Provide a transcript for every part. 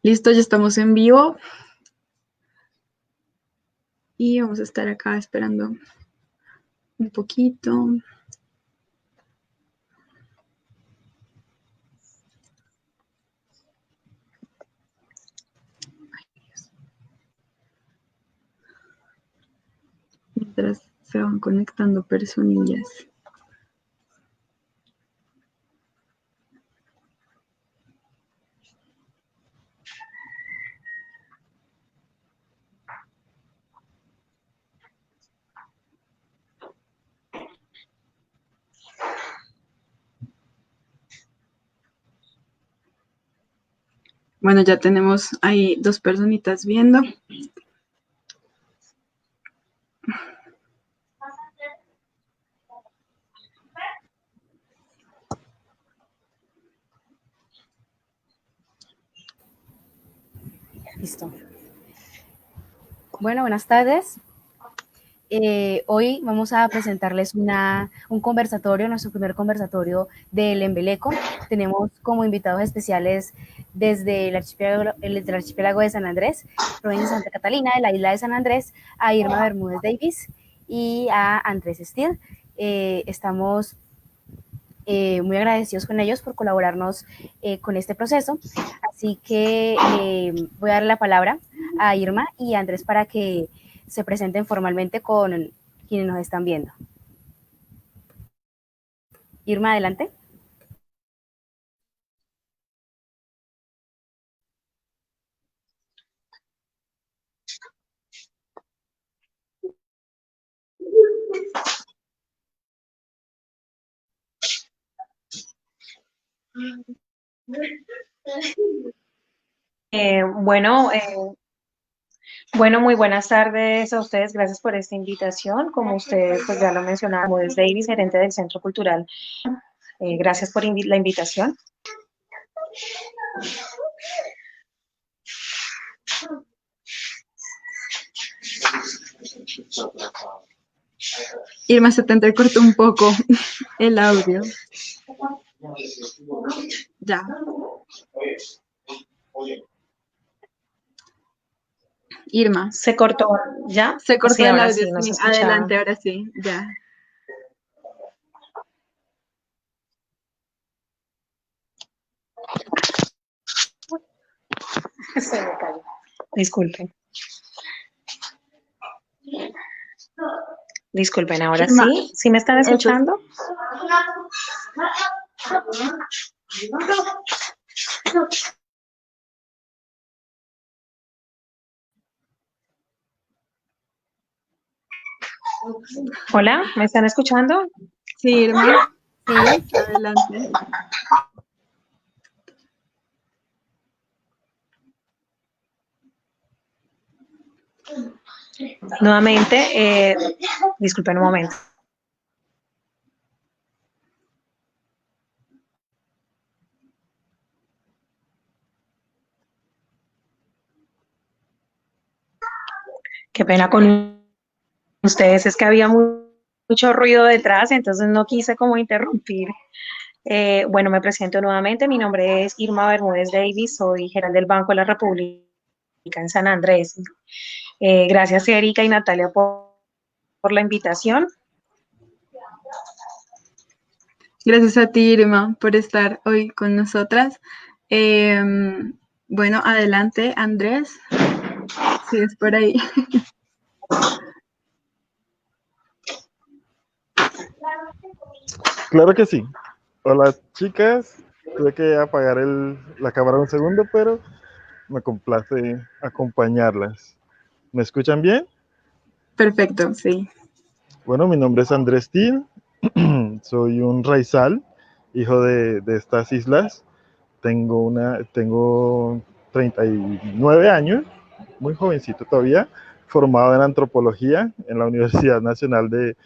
Listo, ya estamos en vivo y vamos a estar acá esperando un poquito. Mientras se van conectando personillas. Bueno, ya tenemos ahí 2 personitas viendo. Listo. Bueno, buenas tardes. Hoy vamos a presentarles un conversatorio, nuestro primer conversatorio del Embeleco. Tenemos como invitados especiales desde el archipiélago de San Andrés, provincia de Santa Catalina, de la isla de San Andrés, a Irma Bermúdez Davis y a Andrés Steele. Estamos muy agradecidos con ellos por colaborarnos con este proceso. Así que voy a darle la palabra a Irma y a Andrés para que se presenten formalmente con quienes nos están viendo. Irma, adelante. Bueno, muy buenas tardes a ustedes. Gracias por esta invitación. Como ustedes pues ya lo mencionaron, es Davis, gerente del Centro Cultural. Gracias por la invitación. Irma, se te entrecortó un poco el audio. Ya. Irma. ¿Se cortó ya? Se cortó Sí, el ahora audio, sí, no se sí. escuchaba. Adelante, ahora sí, ya. Se me cayó. Disculpen. Disculpen, ahora Irma, sí. ¿Sí me están eso es. escuchando? Hola, ¿me están escuchando? Sí, Irma. Sí, adelante. Nuevamente, disculpen un momento. Qué pena con ustedes, es que había mucho ruido detrás, entonces no quise como interrumpir. Bueno, me presento nuevamente, mi nombre es Irma Bermúdez Davis, soy gerente del Banco de la República en San Andrés. Gracias Erika y Natalia por la invitación. Gracias a ti, Irma, por estar hoy con nosotras. Bueno, adelante, Andrés. Sí, es por ahí. Claro que sí. Hola chicas, tuve que apagar la cámara un segundo, pero me complace acompañarlas. ¿Me escuchan bien? Perfecto, sí. Bueno, mi nombre es Andrés Steele, soy un raizal, hijo de estas islas. Tengo 39 años, muy jovencito todavía, formado en antropología en la Universidad Nacional de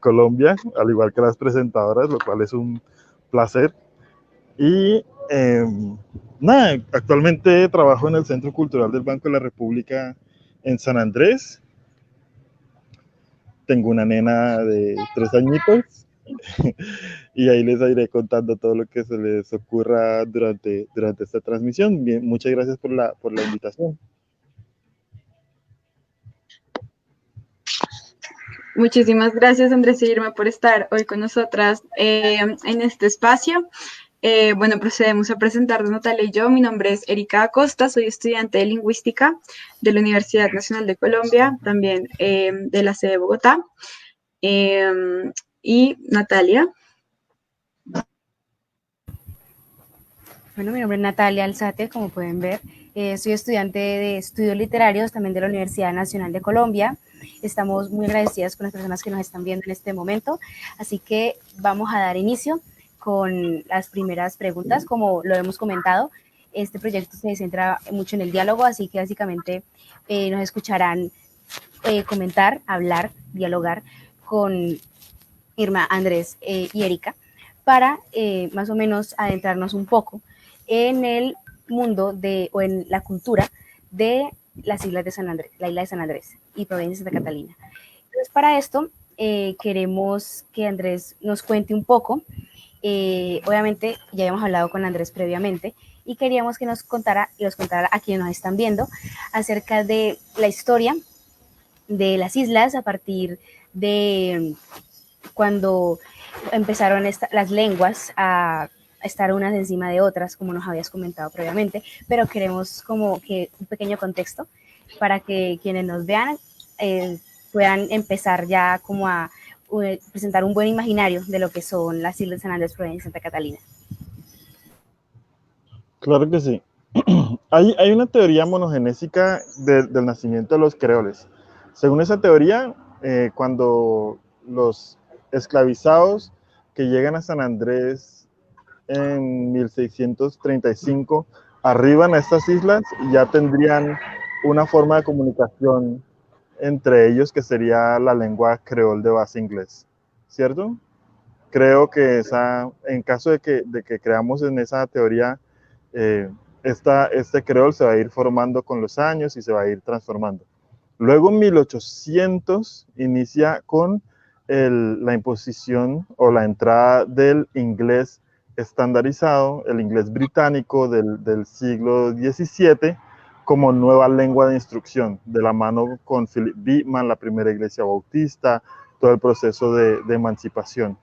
Colombia, al igual que las presentadoras, lo cual es un placer. Y nada, actualmente trabajo en el Centro Cultural del Banco de la República en San Andrés. Tengo una nena de 3 añitos y ahí les iré contando todo lo que se les ocurra durante esta transmisión. Bien, muchas gracias por la invitación. Muchísimas gracias, Andrés y Irma, por estar hoy con nosotras en este espacio. Bueno, procedemos a presentarnos Natalia y yo. Mi nombre es Erika Acosta, soy estudiante de Lingüística de la Universidad Nacional de Colombia, también de la sede de Bogotá. Y Natalia. Bueno, mi nombre es Natalia Alzate, como pueden ver. Soy estudiante de estudios literarios también de la Universidad Nacional de Colombia. Estamos muy agradecidas con las personas que nos están viendo en este momento, así que vamos a dar inicio con las primeras preguntas. Como lo hemos comentado, este proyecto se centra mucho en el diálogo, así que básicamente nos escucharán comentar, hablar, dialogar con Irma, Andrés y Erika para más o menos adentrarnos un poco en el mundo o en la cultura de las islas de San Andrés, la isla de San Andrés y provincia de Santa Catalina. Entonces, para esto queremos que Andrés nos cuente un poco. Obviamente ya habíamos hablado con Andrés previamente y queríamos que nos contara y nos contara a quienes nos están viendo acerca de la historia de las islas a partir de cuando empezaron las lenguas a estar unas encima de otras, como nos habías comentado previamente, pero queremos como que un pequeño contexto para que quienes nos vean puedan empezar ya como a presentar un buen imaginario de lo que son las Islas de San Andrés, provincia de Santa Catalina. Claro que sí. Hay una teoría monogenésica del nacimiento de los creoles. Según esa teoría, cuando los esclavizados que llegan a San Andrés en 1635 arriban a estas islas y ya tendrían una forma de comunicación entre ellos que sería la lengua creol de base inglés, ¿cierto? Creo que en caso de que creamos en esa teoría, este creol se va a ir formando con los años y se va a ir transformando. Luego en 1800 inicia con la imposición o la entrada del inglés estandarizado, el inglés británico del siglo XVII, como nueva lengua de instrucción, de la mano con Philip Beatman, la primera iglesia bautista, todo el proceso de emancipación.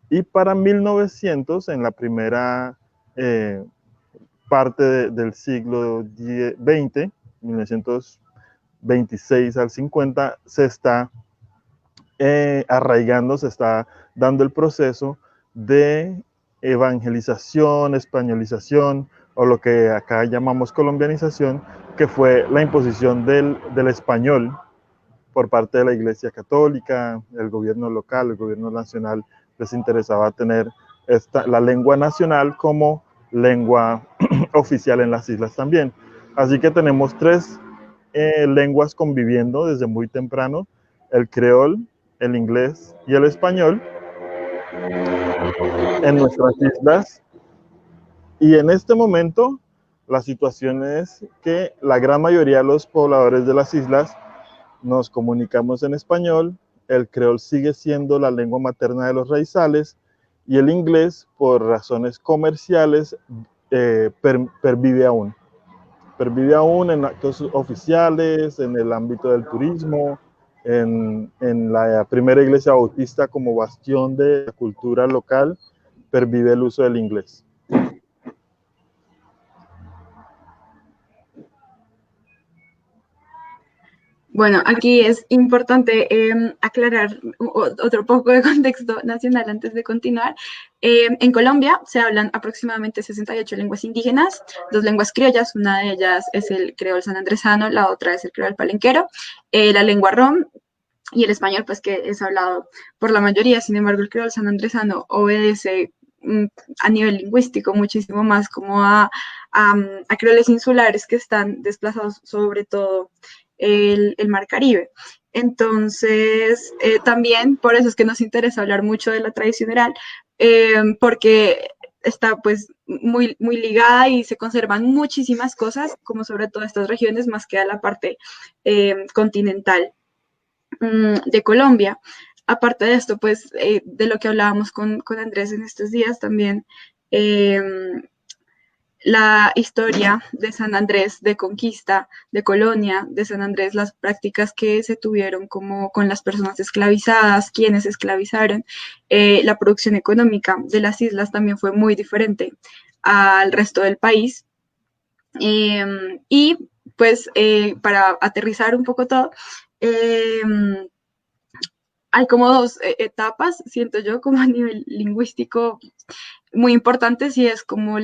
Y para 1900, en la primera parte del siglo XX, 1926 al 50, se está arraigando, se está dando el proceso de evangelización, españolización, o lo que acá llamamos colombianización, que fue la imposición del español por parte de la Iglesia Católica, el gobierno local, el gobierno nacional, les interesaba tener la lengua nacional como lengua oficial en las islas también. Así que tenemos tres lenguas conviviendo desde muy temprano: el creol, el inglés y el español en nuestras islas. Y en este momento la situación es que la gran mayoría de los pobladores de las islas nos comunicamos en español, el creol sigue siendo la lengua materna de los raizales y el inglés, por razones comerciales, pervive aún. Pervive aún en actos oficiales, en el ámbito del turismo, en la primera iglesia bautista como bastión de la cultura local, pervive el uso del inglés. Bueno, aquí es importante aclarar otro poco de contexto nacional antes de continuar. En Colombia se hablan aproximadamente 68 lenguas indígenas, 2 lenguas criollas, una de ellas es el creol sanandresano, la otra es el creol palenquero, la lengua rom y el español, pues que es hablado por la mayoría. Sin embargo, el creol sanandresano obedece a nivel lingüístico muchísimo más como a creoles insulares que están desplazados sobre todo el Mar Caribe. Entonces, también por eso es que nos interesa hablar mucho de la tradición oral, porque está pues muy ligada y se conservan muchísimas cosas, como sobre todo estas regiones, más que a la parte continental de Colombia. Aparte de esto, pues de lo que hablábamos con Andrés en estos días también, la historia de San Andrés, de conquista, de colonia de San Andrés, las prácticas que se tuvieron como con las personas esclavizadas, quienes esclavizaron, la producción económica de las islas también fue muy diferente al resto del país. Y pues para aterrizar un poco todo, hay como dos etapas, siento yo, como a nivel lingüístico muy importantes, y es como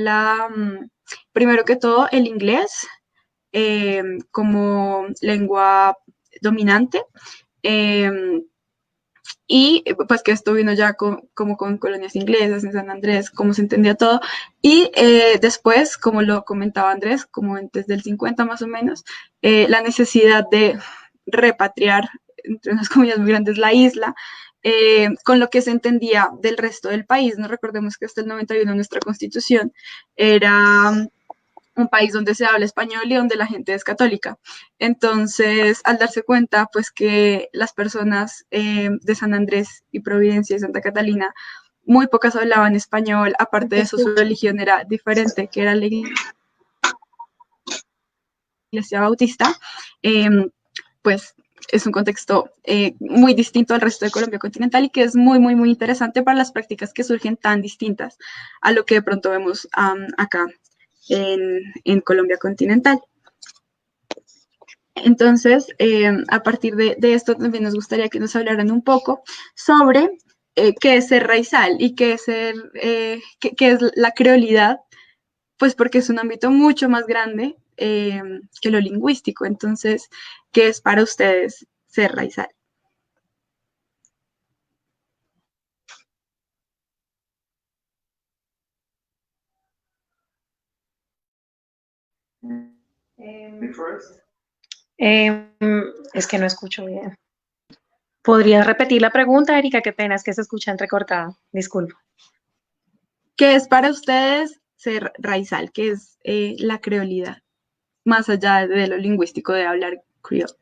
primero que todo, el inglés como lengua dominante. Y pues que esto vino ya como con colonias inglesas en San Andrés, cómo se entendía todo. Y después, como lo comentaba Andrés, como desde el 50 más o menos, la necesidad de repatriar, entre unas comillas muy grandes, la isla, con lo que se entendía del resto del país. No recordemos que hasta el 91 nuestra constitución era un país donde se habla español y donde la gente es católica. Entonces, al darse cuenta, pues que las personas de San Andrés y Providencia y Santa Catalina, muy pocas hablaban español, aparte de eso su religión era diferente, que era la iglesia bautista, pues es un contexto muy distinto al resto de Colombia continental y que es muy, muy, muy interesante para las prácticas que surgen tan distintas a lo que de pronto vemos acá en Colombia continental. Entonces, a partir de esto también nos gustaría que nos hablaran un poco sobre qué es ser raizal y qué es, qué es la creolidad, pues porque es un ámbito mucho más grande que lo lingüístico. Entonces, ¿qué es para ustedes ser raizal? Es que no escucho bien. ¿Podrías repetir la pregunta, Erika? Qué pena, es que se escucha entrecortada. Disculpa. ¿Qué es para ustedes ser raizal? ¿Qué es la creolidad? Más allá de lo lingüístico de hablar criollo.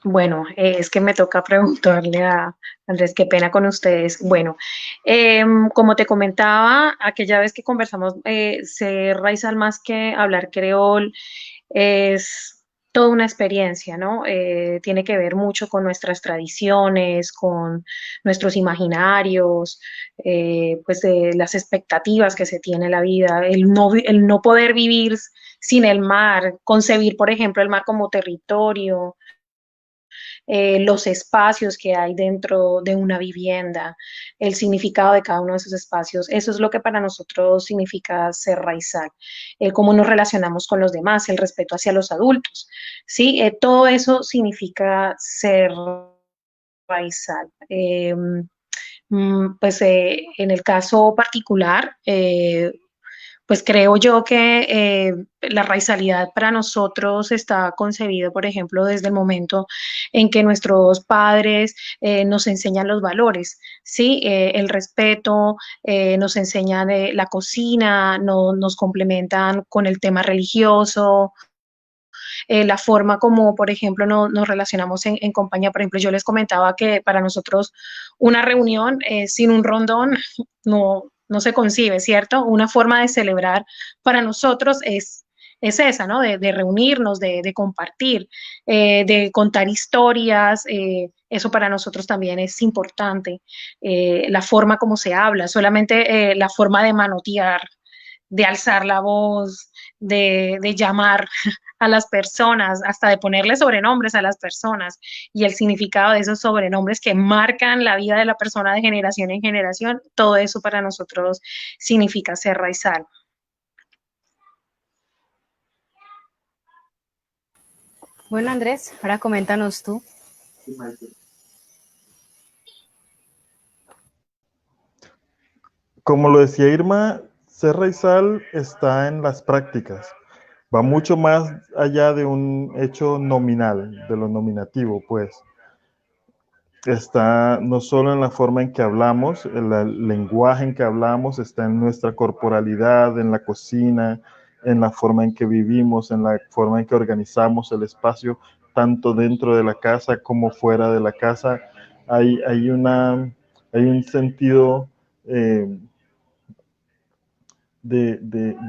Bueno, es que me toca preguntarle a Andrés, qué pena con ustedes. Bueno, como te comentaba, aquella vez que conversamos, ser raizal más que hablar creol es toda una experiencia, ¿no? Tiene que ver mucho con nuestras tradiciones, con nuestros imaginarios, pues de las expectativas que se tiene en la vida, el no poder vivir sin el mar, concebir, por ejemplo, el mar como territorio, los espacios que hay dentro de una vivienda, el significado de cada uno de esos espacios. Eso es lo que para nosotros significa ser raizal, cómo nos relacionamos con los demás, el respeto hacia los adultos. ¿Sí? Todo eso significa ser raizal. Pues en el caso particular, pues creo yo que la raizalidad para nosotros está concebido, por ejemplo, desde el momento en que nuestros padres nos enseñan los valores, ¿sí? El respeto, nos enseñan la cocina, nos complementan con el tema religioso, la forma como, por ejemplo, nos relacionamos en compañía. Por ejemplo, yo les comentaba que para nosotros una reunión sin un rondón no se concibe, ¿cierto? Una forma de celebrar para nosotros es esa, ¿no? De reunirnos, de compartir, de contar historias. Eso para nosotros también es importante. La forma como se habla, solamente la forma de manotear, de alzar la voz, de llamar a las personas, hasta de ponerle sobrenombres a las personas y el significado de esos sobrenombres que marcan la vida de la persona de generación en generación, todo eso para nosotros significa ser raizal. Bueno, Andrés, ahora coméntanos tú. Como lo decía Irma, ser raizal está en las prácticas. Va mucho más allá de un hecho nominal, de lo nominativo, pues. Está no solo en la forma en que hablamos, el lenguaje en que hablamos, está en nuestra corporalidad, en la cocina, en la forma en que vivimos, en la forma en que organizamos el espacio, tanto dentro de la casa como fuera de la casa. Hay un sentido de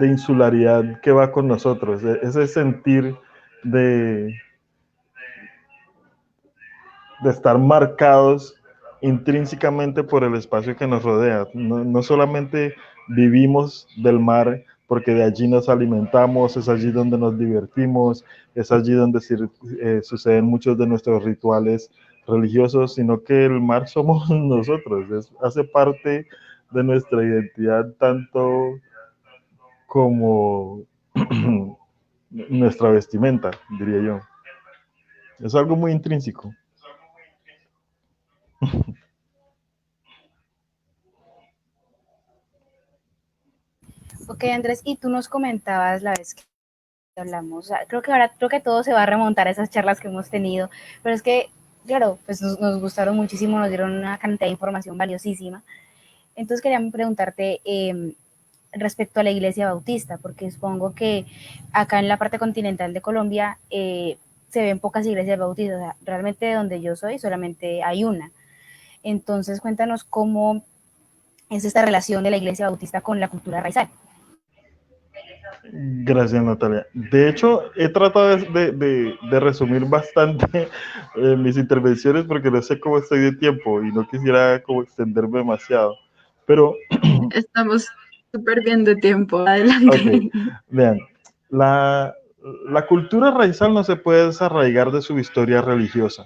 insularidad que va con nosotros, ese sentir de, de estar marcados intrínsecamente por el espacio que nos rodea. No solamente vivimos del mar porque de allí nos alimentamos, es allí donde nos divertimos, es allí donde suceden muchos de nuestros rituales religiosos, sino que el mar somos nosotros, hace parte de nuestra identidad tanto como nuestra vestimenta, diría yo. Es algo muy intrínseco. Ok, Andrés, y tú nos comentabas la vez que hablamos, o sea, creo que todo se va a remontar a esas charlas que hemos tenido, pero es que, claro, pues nos gustaron muchísimo, nos dieron una cantidad de información valiosísima. Entonces quería preguntarte respecto a la iglesia bautista, porque supongo que acá en la parte continental de Colombia se ven pocas iglesias bautistas, o sea, realmente donde yo soy solamente hay una. Entonces cuéntanos cómo es esta relación de la iglesia bautista con la cultura raizal. Gracias, Natalia. De hecho, he tratado de resumir bastante mis intervenciones porque no sé cómo estoy de tiempo y no quisiera como extenderme demasiado. Pero, Estamos súper bien de tiempo, adelante. ok, vean, la cultura raizal no se puede desarraigar de su historia religiosa.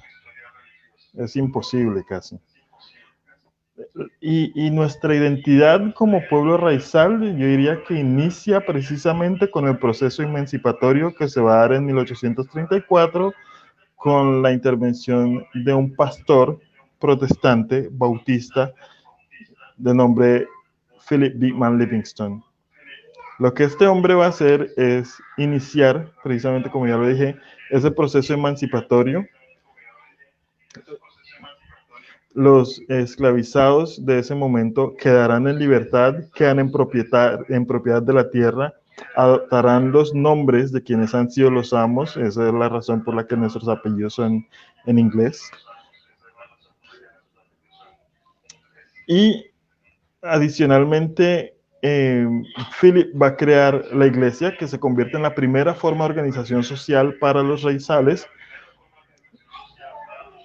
Es imposible casi. Y nuestra identidad como pueblo raizal, yo diría que inicia precisamente con el proceso emancipatorio que se va a dar en 1834 con la intervención de un pastor protestante bautista de nombre Philip Beekman Livingstone. Lo que este hombre va a hacer es iniciar, precisamente como ya lo dije, ese proceso emancipatorio. Los esclavizados de ese momento quedarán en libertad, quedan en propiedad de la tierra, adoptarán los nombres de quienes han sido los amos, esa es la razón por la que nuestros apellidos son en inglés. Y adicionalmente, Philip va a crear la iglesia, que se convierte en la primera forma de organización social para los raizales.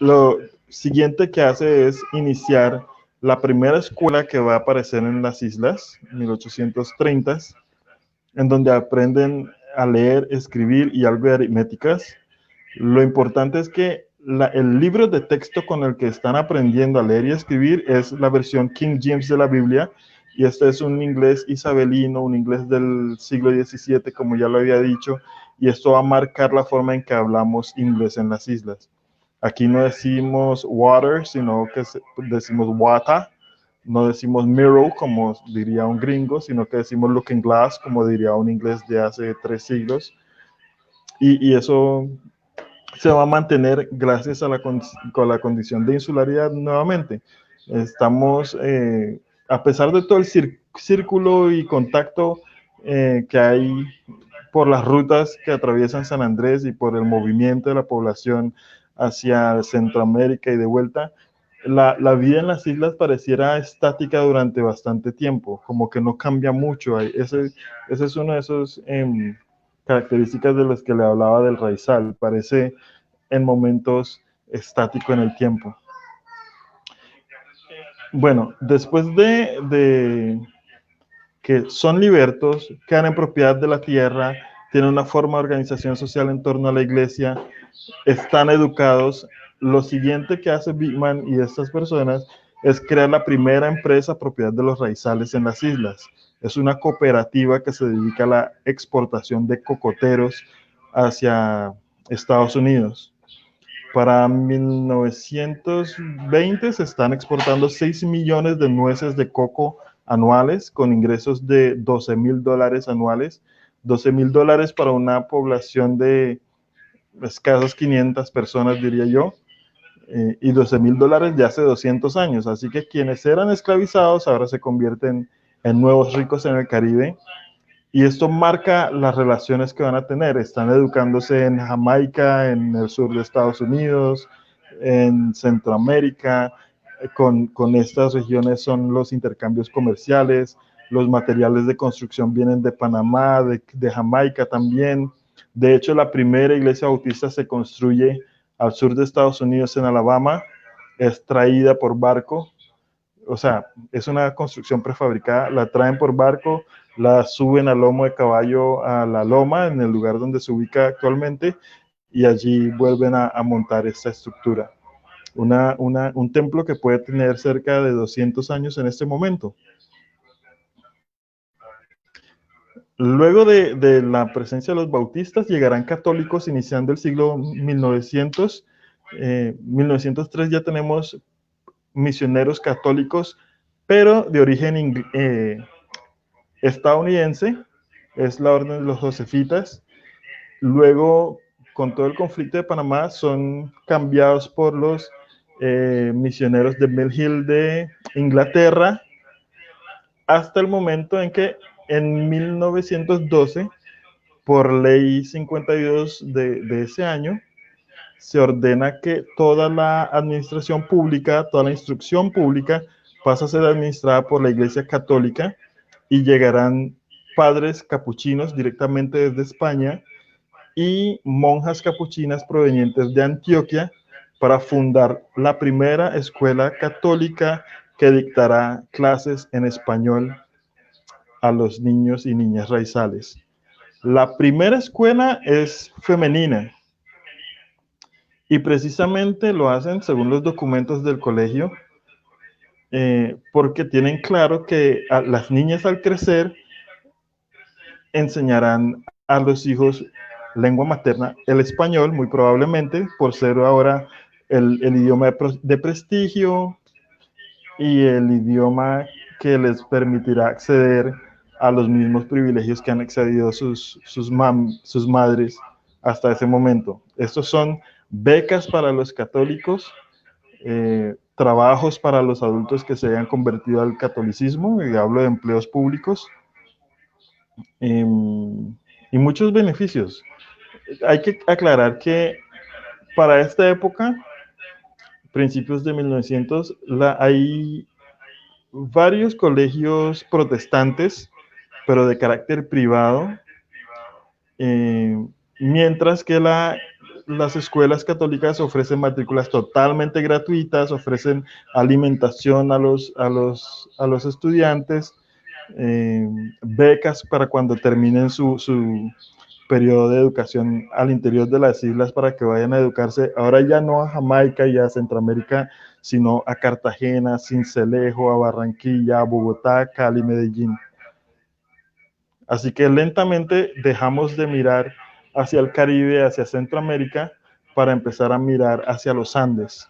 Lo siguiente que hace es iniciar la primera escuela que va a aparecer en las islas, 1830, en donde aprenden a leer, escribir y algo de aritméticas. Lo importante es que el libro de texto con el que están aprendiendo a leer y escribir es la versión King James de la Biblia, y este es un inglés isabelino, un inglés del siglo XVII, como ya lo había dicho, y esto va a marcar la forma en que hablamos inglés en las islas. Aquí no decimos water, sino que decimos water. No decimos mirror, como diría un gringo, sino que decimos looking glass, como diría un inglés de hace 3 siglos. Y eso se va a mantener gracias a con la condición de insularidad nuevamente. Estamos, a pesar de todo el círculo y contacto que hay por las rutas que atraviesan San Andrés y por el movimiento de la población hacia Centroamérica y de vuelta, la vida en las islas pareciera estática durante bastante tiempo, como que no cambia mucho. Ese es uno de esos características de las que le hablaba del raizal, parece en momentos estático en el tiempo. Bueno, después de que son libertos, quedan en propiedad de la tierra, tienen una forma de organización social en torno a la iglesia, están educados. Lo siguiente que hace Beekman y estas personas es crear la primera empresa propiedad de los raizales en las islas. Es una cooperativa que se dedica a la exportación de cocoteros hacia Estados Unidos. Para 1920 se están exportando 6 millones de nueces de coco anuales con ingresos de $12,000 anuales. $12,000 para una población de escasas 500 personas, diría yo, y $12,000 de hace 200 años. Así que quienes eran esclavizados ahora se convierten en nuevos ricos en el Caribe. Y esto marca las relaciones que van a tener. Están educándose en Jamaica, en el sur de Estados Unidos, en Centroamérica. Con estas regiones son los intercambios comerciales. Los materiales de construcción vienen de Panamá, de Jamaica también. De hecho, la primera iglesia bautista se construye al sur de Estados Unidos, en Alabama. Es traída por barco. O sea, es una construcción prefabricada, la traen por barco, la suben al lomo de caballo a la loma, en el lugar donde se ubica actualmente, y allí vuelven a montar esta estructura. Un templo que puede tener cerca de 200 años en este momento. Luego de la presencia de los bautistas, llegarán católicos iniciando el siglo 1900. 1903 ya tenemos misioneros católicos, pero de origen estadounidense, es la orden de los josefitas. Luego, con todo el conflicto de Panamá, son cambiados por los misioneros de Mill Hill de Inglaterra, hasta el momento en que en 1912, por ley 52 de ese año, se ordena que toda la administración pública, toda la instrucción pública pasa a ser administrada por la Iglesia Católica, y llegarán padres capuchinos directamente desde España y monjas capuchinas provenientes de Antioquia para fundar la primera escuela católica que dictará clases en español a los niños y niñas raizales. La primera escuela es femenina, y precisamente lo hacen según los documentos del colegio, porque tienen claro que a las niñas, al crecer, enseñarán a los hijos lengua materna, el español, muy probablemente, por ser ahora el idioma de prestigio y el idioma que les permitirá acceder a los mismos privilegios que han accedido sus madres hasta ese momento. Estos son becas para los católicos, trabajos para los adultos que se hayan convertido al catolicismo, y hablo de empleos públicos, y muchos beneficios. Hay que aclarar que para esta época, principios de 1900, hay varios colegios protestantes, pero de carácter privado, mientras que las escuelas católicas ofrecen matrículas totalmente gratuitas, ofrecen alimentación a los estudiantes, becas para cuando terminen su periodo de educación al interior de las islas, para que vayan a educarse, ahora ya no a Jamaica y a Centroamérica, sino a Cartagena, Sincelejo, a Barranquilla, a Bogotá, Cali, Medellín. Así que lentamente dejamos de mirar hacia el Caribe, hacia Centroamérica, para empezar a mirar hacia los Andes.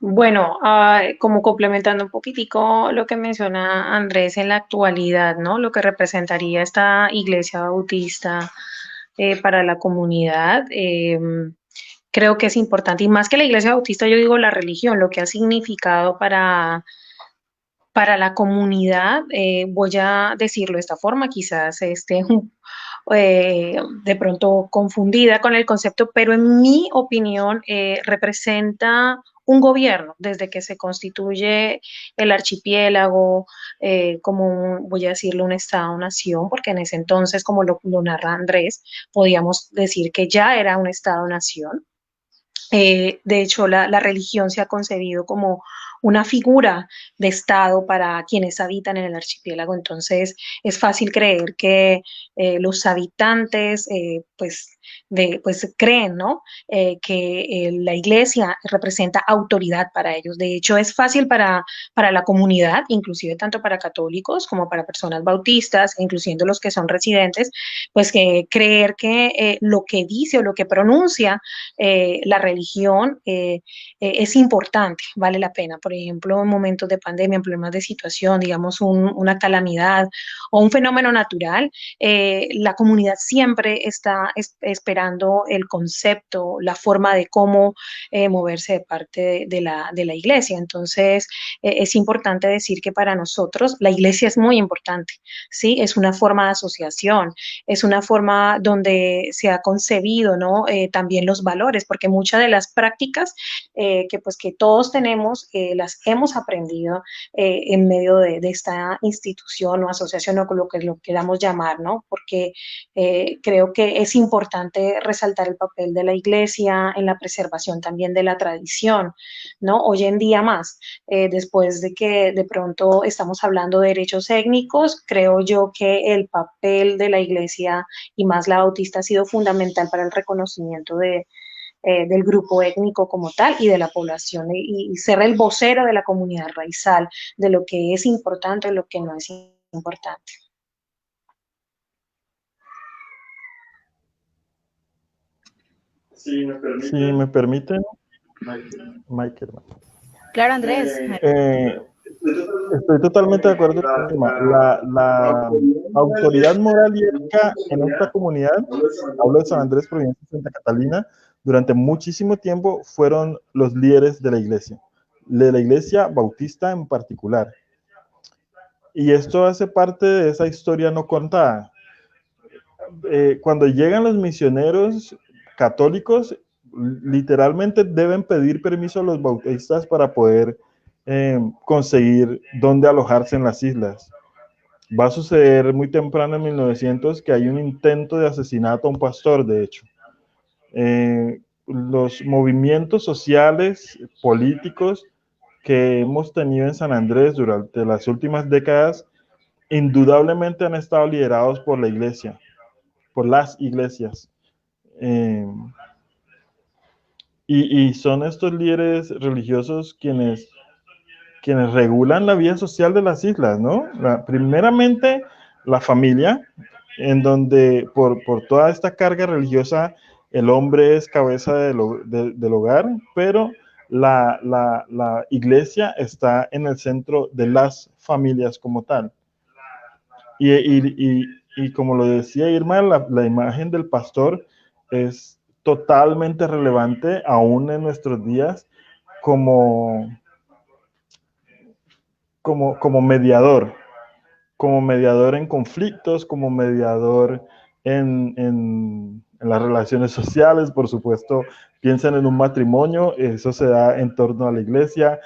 Bueno, como complementando un poquitico lo que menciona Andrés en la actualidad, ¿no? Lo que representaría esta iglesia bautista para la comunidad, creo que es importante, y más que la iglesia bautista, yo digo la religión, lo que ha significado para la comunidad. Voy a decirlo de esta forma, quizás de pronto confundida con el concepto, pero en mi opinión representa un gobierno desde que se constituye el archipiélago, como, voy a decirlo, un Estado-nación, porque en ese entonces, como lo narra Andrés, podíamos decir que ya era un Estado-nación. De hecho, la religión se ha concebido como una figura de Estado para quienes habitan en el archipiélago. Entonces, es fácil creer que los habitantes, pues creen, ¿no? Que la iglesia representa autoridad para ellos. De hecho, es fácil para la comunidad, inclusive tanto para católicos como para personas bautistas, incluyendo los que son residentes, pues que creer que lo que dice o lo que pronuncia la religión es importante, vale la pena. Por ejemplo, en momentos de pandemia, en problemas de situación, digamos una calamidad o un fenómeno natural, la comunidad siempre está esperando el concepto, la forma de cómo moverse de parte de la iglesia. Entonces, es importante decir que para nosotros la iglesia es muy importante, ¿sí? Es una forma de asociación, es una forma donde se ha concebido, ¿no? También los valores, porque muchas de las prácticas que todos tenemos, las hemos aprendido en medio de esta institución o asociación o con lo que lo queramos llamar, ¿no? Porque creo que es importante resaltar el papel de la iglesia en la preservación también de la tradición, ¿no? Hoy en día más, después de que de pronto estamos hablando de derechos étnicos, creo yo que el papel de la iglesia y más la bautista ha sido fundamental para el reconocimiento del grupo étnico como tal y de la población y ser el vocero de la comunidad raizal, de lo que es importante y lo que no es importante. Si me permiten, Michael. Claro, Andrés. Estoy totalmente de acuerdo con el tema. La autoridad moral y ética en esta comunidad, hablo de San Andrés, provincia de Santa Catalina, durante muchísimo tiempo fueron los líderes de la iglesia bautista en particular. Y esto hace parte de esa historia no contada. Cuando llegan los misioneros católicos, literalmente deben pedir permiso a los bautistas para poder conseguir dónde alojarse en las islas. Va a suceder muy temprano en 1900 que hay un intento de asesinato a un pastor, de hecho. Los movimientos sociales, políticos que hemos tenido en San Andrés durante las últimas décadas, indudablemente han estado liderados por la iglesia, por las iglesias. Y son estos líderes religiosos quienes regulan la vida social de las islas, ¿no? Primeramente, la familia, en donde por toda esta carga religiosa, el hombre es cabeza del hogar, pero la iglesia está en el centro de las familias como tal. Y como lo decía Irma, la imagen del pastor es totalmente relevante aún en nuestros días como mediador en conflictos, como mediador en las relaciones sociales, por supuesto. Piensen en un matrimonio, eso se da en torno a la iglesia.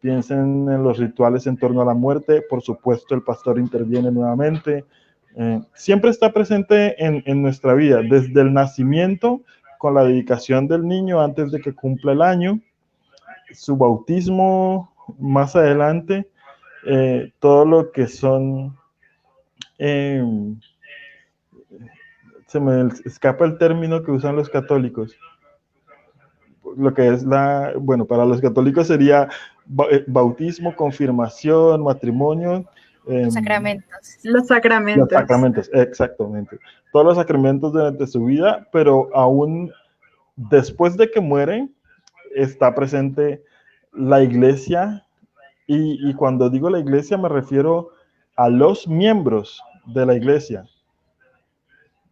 Piensen en los rituales en torno a la muerte, por supuesto el pastor interviene nuevamente. Siempre está presente en nuestra vida, desde el nacimiento, con la dedicación del niño antes de que cumpla el año, su bautismo más adelante, todo lo que son, se me escapa el término que usan los católicos, lo que es bueno, para los católicos sería bautismo, confirmación, matrimonio. Sacramentos. Los sacramentos. Los sacramentos, exactamente. Todos los sacramentos durante su vida, pero aún después de que muere, está presente la iglesia. Y cuando digo la iglesia me refiero a los miembros de la iglesia.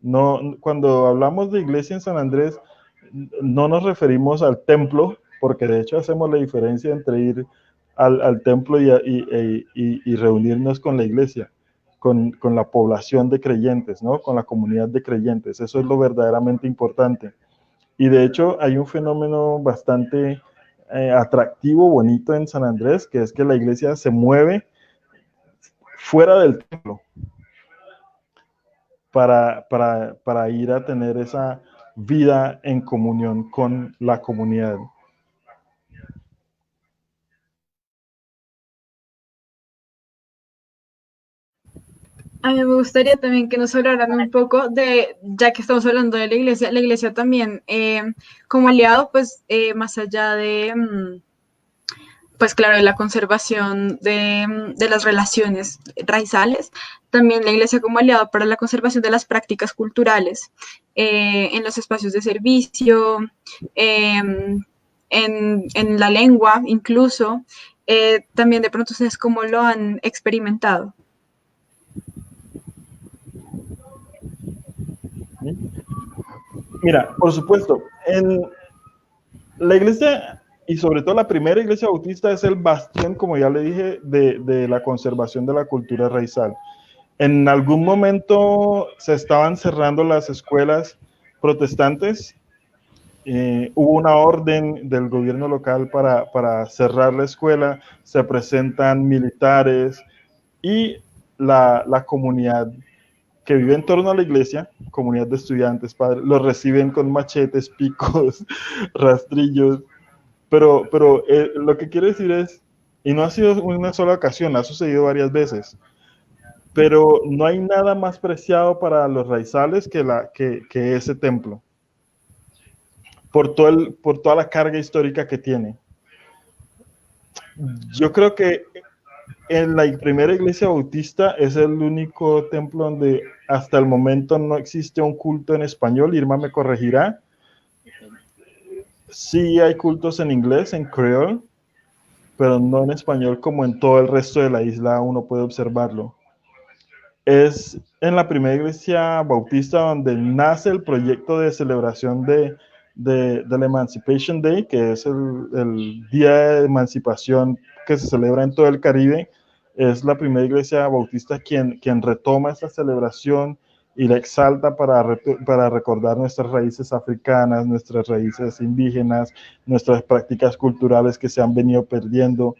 No, cuando hablamos de iglesia en San Andrés, no nos referimos al templo, porque de hecho hacemos la diferencia entre ir al templo y reunirnos con la iglesia, con la población de creyentes, ¿no? Con la comunidad de creyentes. Eso es lo verdaderamente importante. Y de hecho hay un fenómeno bastante atractivo, bonito en San Andrés, que es que la iglesia se mueve fuera del templo para ir a tener esa vida en comunión con la comunidad. A mí me gustaría también que nos hablaran un poco de, ya que estamos hablando de la iglesia también como aliado, pues más allá de, pues claro, de la conservación de las relaciones raizales, también la iglesia como aliado para la conservación de las prácticas culturales en los espacios de servicio, en la lengua incluso, también de pronto ustedes cómo lo han experimentado. Mira, por supuesto, en la iglesia, y sobre todo la primera iglesia bautista, es el bastión, como ya le dije, de la conservación de la cultura raizal. En algún momento se estaban cerrando las escuelas protestantes. Hubo una orden del gobierno local para cerrar la escuela. Se presentan militares y la comunidad que vive en torno a la iglesia, comunidad de estudiantes, padres, los reciben con machetes, picos, rastrillos. Pero lo que quiero decir es, y no ha sido una sola ocasión, ha sucedido varias veces, pero no hay nada más preciado para los raizales que ese templo, por toda la carga histórica que tiene. Yo creo que en la primera iglesia bautista es el único templo donde hasta el momento no existe un culto en español. Irma me corregirá. Sí hay cultos en inglés, en creol, pero no en español como en todo el resto de la isla uno puede observarlo. Es en la primera iglesia bautista donde nace el proyecto de celebración del Emancipation Day, que es el día de emancipación que se celebra en todo el Caribe. Es la primera iglesia bautista quien retoma esta celebración y la exalta para recordar nuestras raíces africanas, nuestras raíces indígenas, nuestras prácticas culturales que se han venido perdiendo,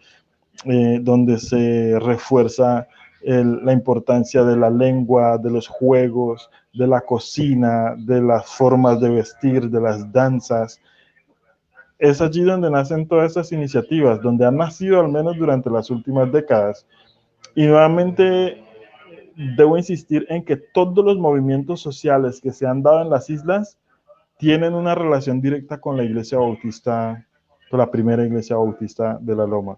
donde se refuerza la importancia de la lengua, de los juegos, de la cocina, de las formas de vestir, de las danzas. Es allí donde nacen todas estas iniciativas, donde han nacido al menos durante las últimas décadas. Y nuevamente debo insistir en que todos los movimientos sociales que se han dado en las islas tienen una relación directa con la iglesia bautista, con la primera iglesia bautista de la Loma.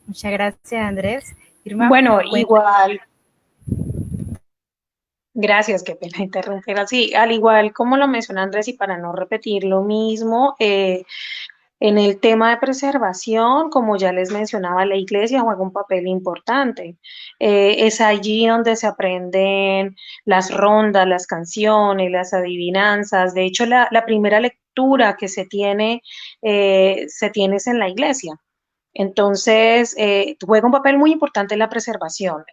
Muchas gracias, Andrés. Irma, Bueno, cuéntame. igual, gracias, qué pena interrumpir así. Al igual como lo menciona Andrés, y para no repetir lo mismo, en el tema de preservación, como ya les mencionaba, la iglesia juega un papel importante. Es allí donde se aprenden las rondas, las canciones, las adivinanzas. De hecho, la primera lectura que se tiene es en la iglesia. Entonces, juega un papel muy importante en la preservación.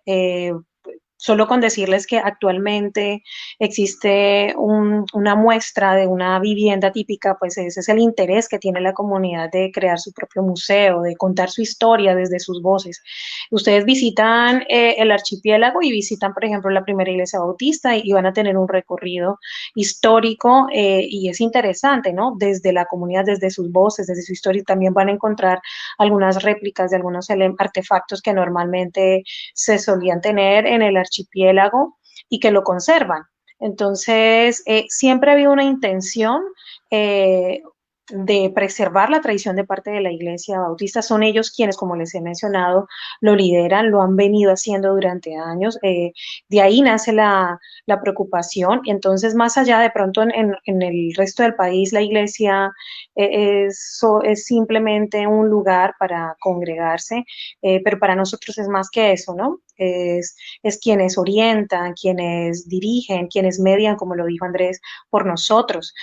Solo con decirles que actualmente existe una muestra de una vivienda típica, pues ese es el interés que tiene la comunidad de crear su propio museo, de contar su historia desde sus voces. Ustedes visitan el archipiélago y visitan, por ejemplo, la primera iglesia bautista y van a tener un recorrido histórico y es interesante, ¿no? Desde la comunidad, desde sus voces, desde su historia, también van a encontrar algunas réplicas de algunos artefactos que normalmente se solían tener en el archipiélago y que lo conservan. Entonces, siempre ha habido una intención eh, de preservar la tradición de parte de la Iglesia Bautista. Son ellos quienes, como les he mencionado, lo lideran, lo han venido haciendo durante años. De ahí nace la preocupación. Y entonces, más allá de pronto en el resto del país, la Iglesia es simplemente un lugar para congregarse, pero para nosotros es más que eso, ¿no? Es quienes orientan, quienes dirigen, quienes median, como lo dijo Andrés, por nosotros.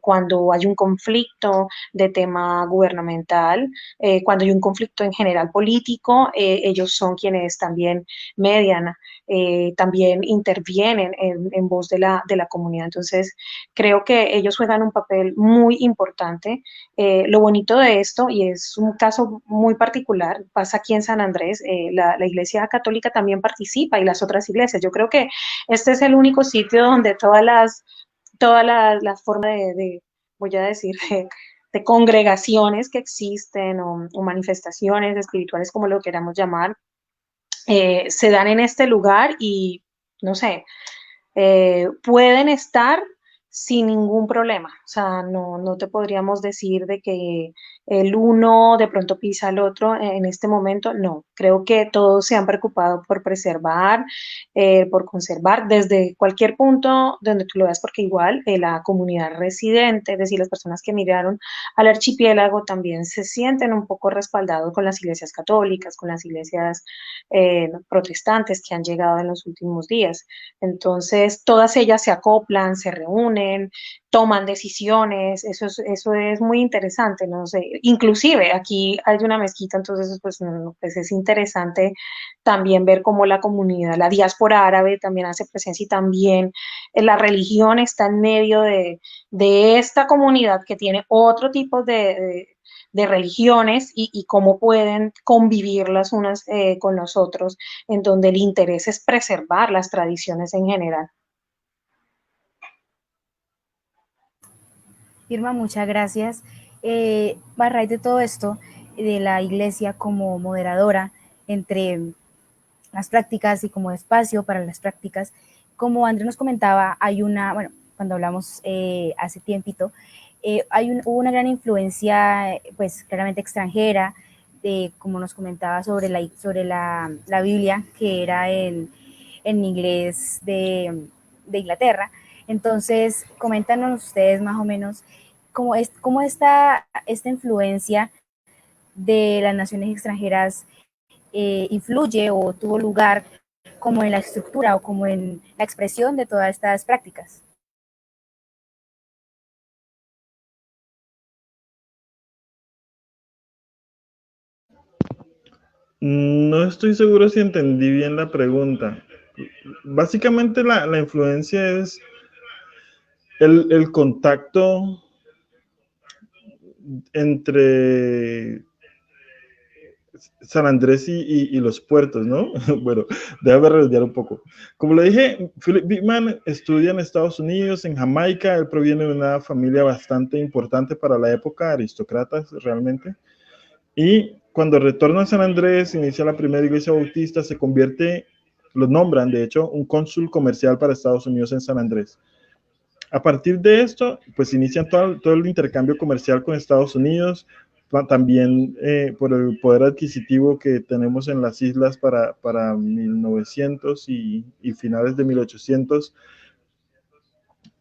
Cuando hay un conflicto de tema gubernamental, cuando hay un conflicto en general político, ellos son quienes también median, también intervienen en voz de la comunidad. Entonces, creo que ellos juegan un papel muy importante. Lo bonito de esto, y es un caso muy particular, pasa aquí en San Andrés, la Iglesia Católica también participa y las otras iglesias. Yo creo que este es el único sitio donde todas las formas voy a decir, de congregaciones que existen o manifestaciones espirituales, como lo queramos llamar, se dan en este lugar y, no sé, pueden estar sin ningún problema. O sea, no te podríamos decir de que el uno de pronto pisa al otro en este momento, no. Creo que todos se han preocupado por preservar, por conservar desde cualquier punto donde tú lo veas, porque igual la comunidad residente, es decir, las personas que migraron al archipiélago también se sienten un poco respaldados con las iglesias católicas, con las iglesias protestantes que han llegado en los últimos días. Entonces, todas ellas se acoplan, se reúnen, toman decisiones, eso es muy interesante, no sé, inclusive aquí hay una mezquita, entonces pues, pues es interesante también ver cómo la comunidad, la diáspora árabe también hace presencia y también la religión está en medio de esta comunidad que tiene otro tipo de religiones y cómo pueden convivir las unas con los otros, en donde el interés es preservar las tradiciones en general. Irma, muchas gracias. A raíz de todo esto, de la iglesia como moderadora entre las prácticas y como espacio para las prácticas, como Andrés nos comentaba, hay una, bueno, cuando hablamos hace tiempito, hubo una gran influencia, pues claramente extranjera, como nos comentaba sobre la Biblia, que era en inglés de Inglaterra. Entonces, coméntanos ustedes más o menos cómo esta influencia de las naciones extranjeras influye o tuvo lugar como en la estructura o como en la expresión de todas estas prácticas. No estoy seguro si entendí bien la pregunta. Básicamente la influencia es el contacto entre San Andrés y los puertos, ¿no? Bueno, déjame redondear un poco. Como lo dije, Philip Bittman estudia en Estados Unidos, en Jamaica. Él proviene de una familia bastante importante para la época, aristócratas realmente. Y cuando retorna a San Andrés, inicia la primera iglesia bautista, se convierte, lo nombran de hecho, un cónsul comercial para Estados Unidos en San Andrés. A partir de esto, pues inician todo el intercambio comercial con Estados Unidos, también por el poder adquisitivo que tenemos en las islas para 1900 y finales de 1800.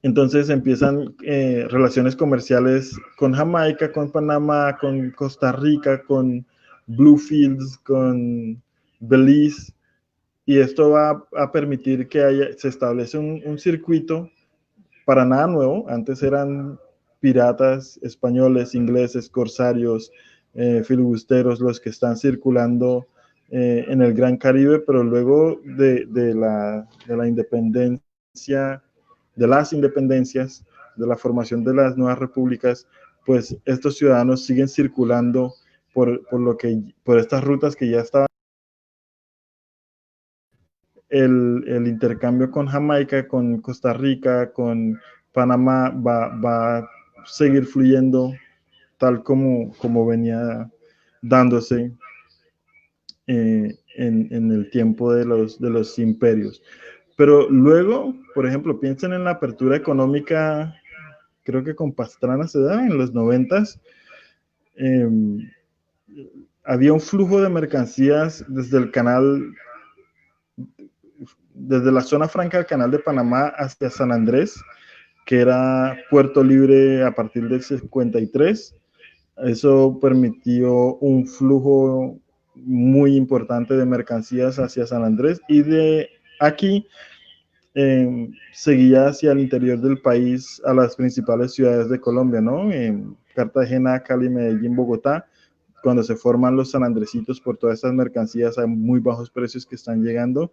Entonces empiezan relaciones comerciales con Jamaica, con Panamá, con Costa Rica, con Bluefields, con Belize, y esto va a permitir que se establece un circuito para nada nuevo. Antes eran piratas españoles, ingleses, corsarios, filibusteros los que están circulando en el Gran Caribe, pero luego de la independencia, de las independencias, de la formación de las nuevas repúblicas, pues estos ciudadanos siguen circulando por estas rutas que ya estaban. El intercambio con Jamaica, con Costa Rica, con Panamá va a seguir fluyendo tal como venía dándose en el tiempo de los imperios. Pero luego, por ejemplo, piensen en la apertura económica, creo que con Pastrana se da en los 90s. Había un flujo de mercancías desde el canal, desde la zona franca del canal de Panamá hacia San Andrés, que era puerto libre a partir del 53. Eso permitió un flujo muy importante de mercancías hacia San Andrés, y de aquí seguía hacia el interior del país a las principales ciudades de Colombia, ¿no? Cartagena, Cali, Medellín, Bogotá, cuando se forman los sanandresitos por todas estas mercancías a muy bajos precios que están llegando.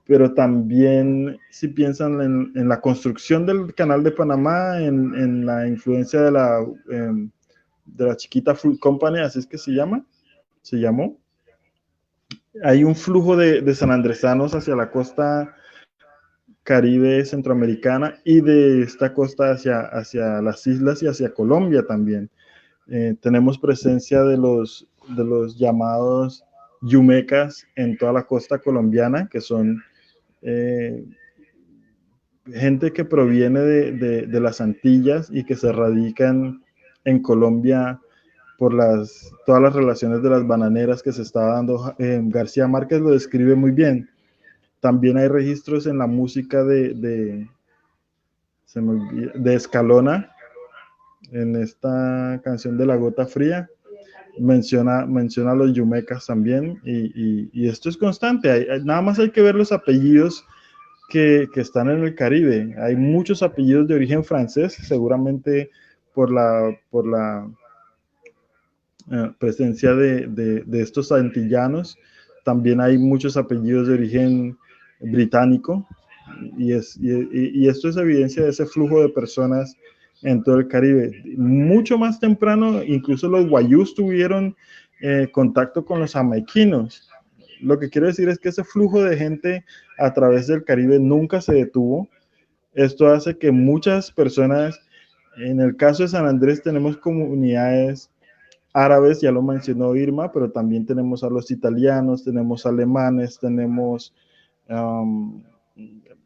Pero también si piensan en la construcción del canal de Panamá, en la influencia de la chiquita Fruit Company, así es que se llamó. Hay un flujo de sanandresanos hacia la costa caribe centroamericana y de esta costa hacia las islas y hacia Colombia también. Tenemos presencia de los llamados yumecas en toda la costa colombiana, que son gente que proviene de las Antillas y que se radican en Colombia por todas las relaciones de las bananeras que se estaba dando. García Márquez lo describe muy bien. También hay registros en la música de Escalona, en esta canción de La Gota Fría. Menciona a los yumecas también, y esto es constante. Nada más hay que ver los apellidos que están en el Caribe. Hay muchos apellidos de origen francés, seguramente por la presencia de estos antillanos. También hay muchos apellidos de origen británico, y esto es evidencia de ese flujo de personas en todo el Caribe. Mucho más temprano, incluso los guayús tuvieron contacto con los jamaiquinos. Lo que quiero decir es que ese flujo de gente a través del Caribe nunca se detuvo. Esto hace que muchas personas, en el caso de San Andrés tenemos comunidades árabes, ya lo mencionó Irma, pero también tenemos a los italianos, tenemos alemanes, tenemos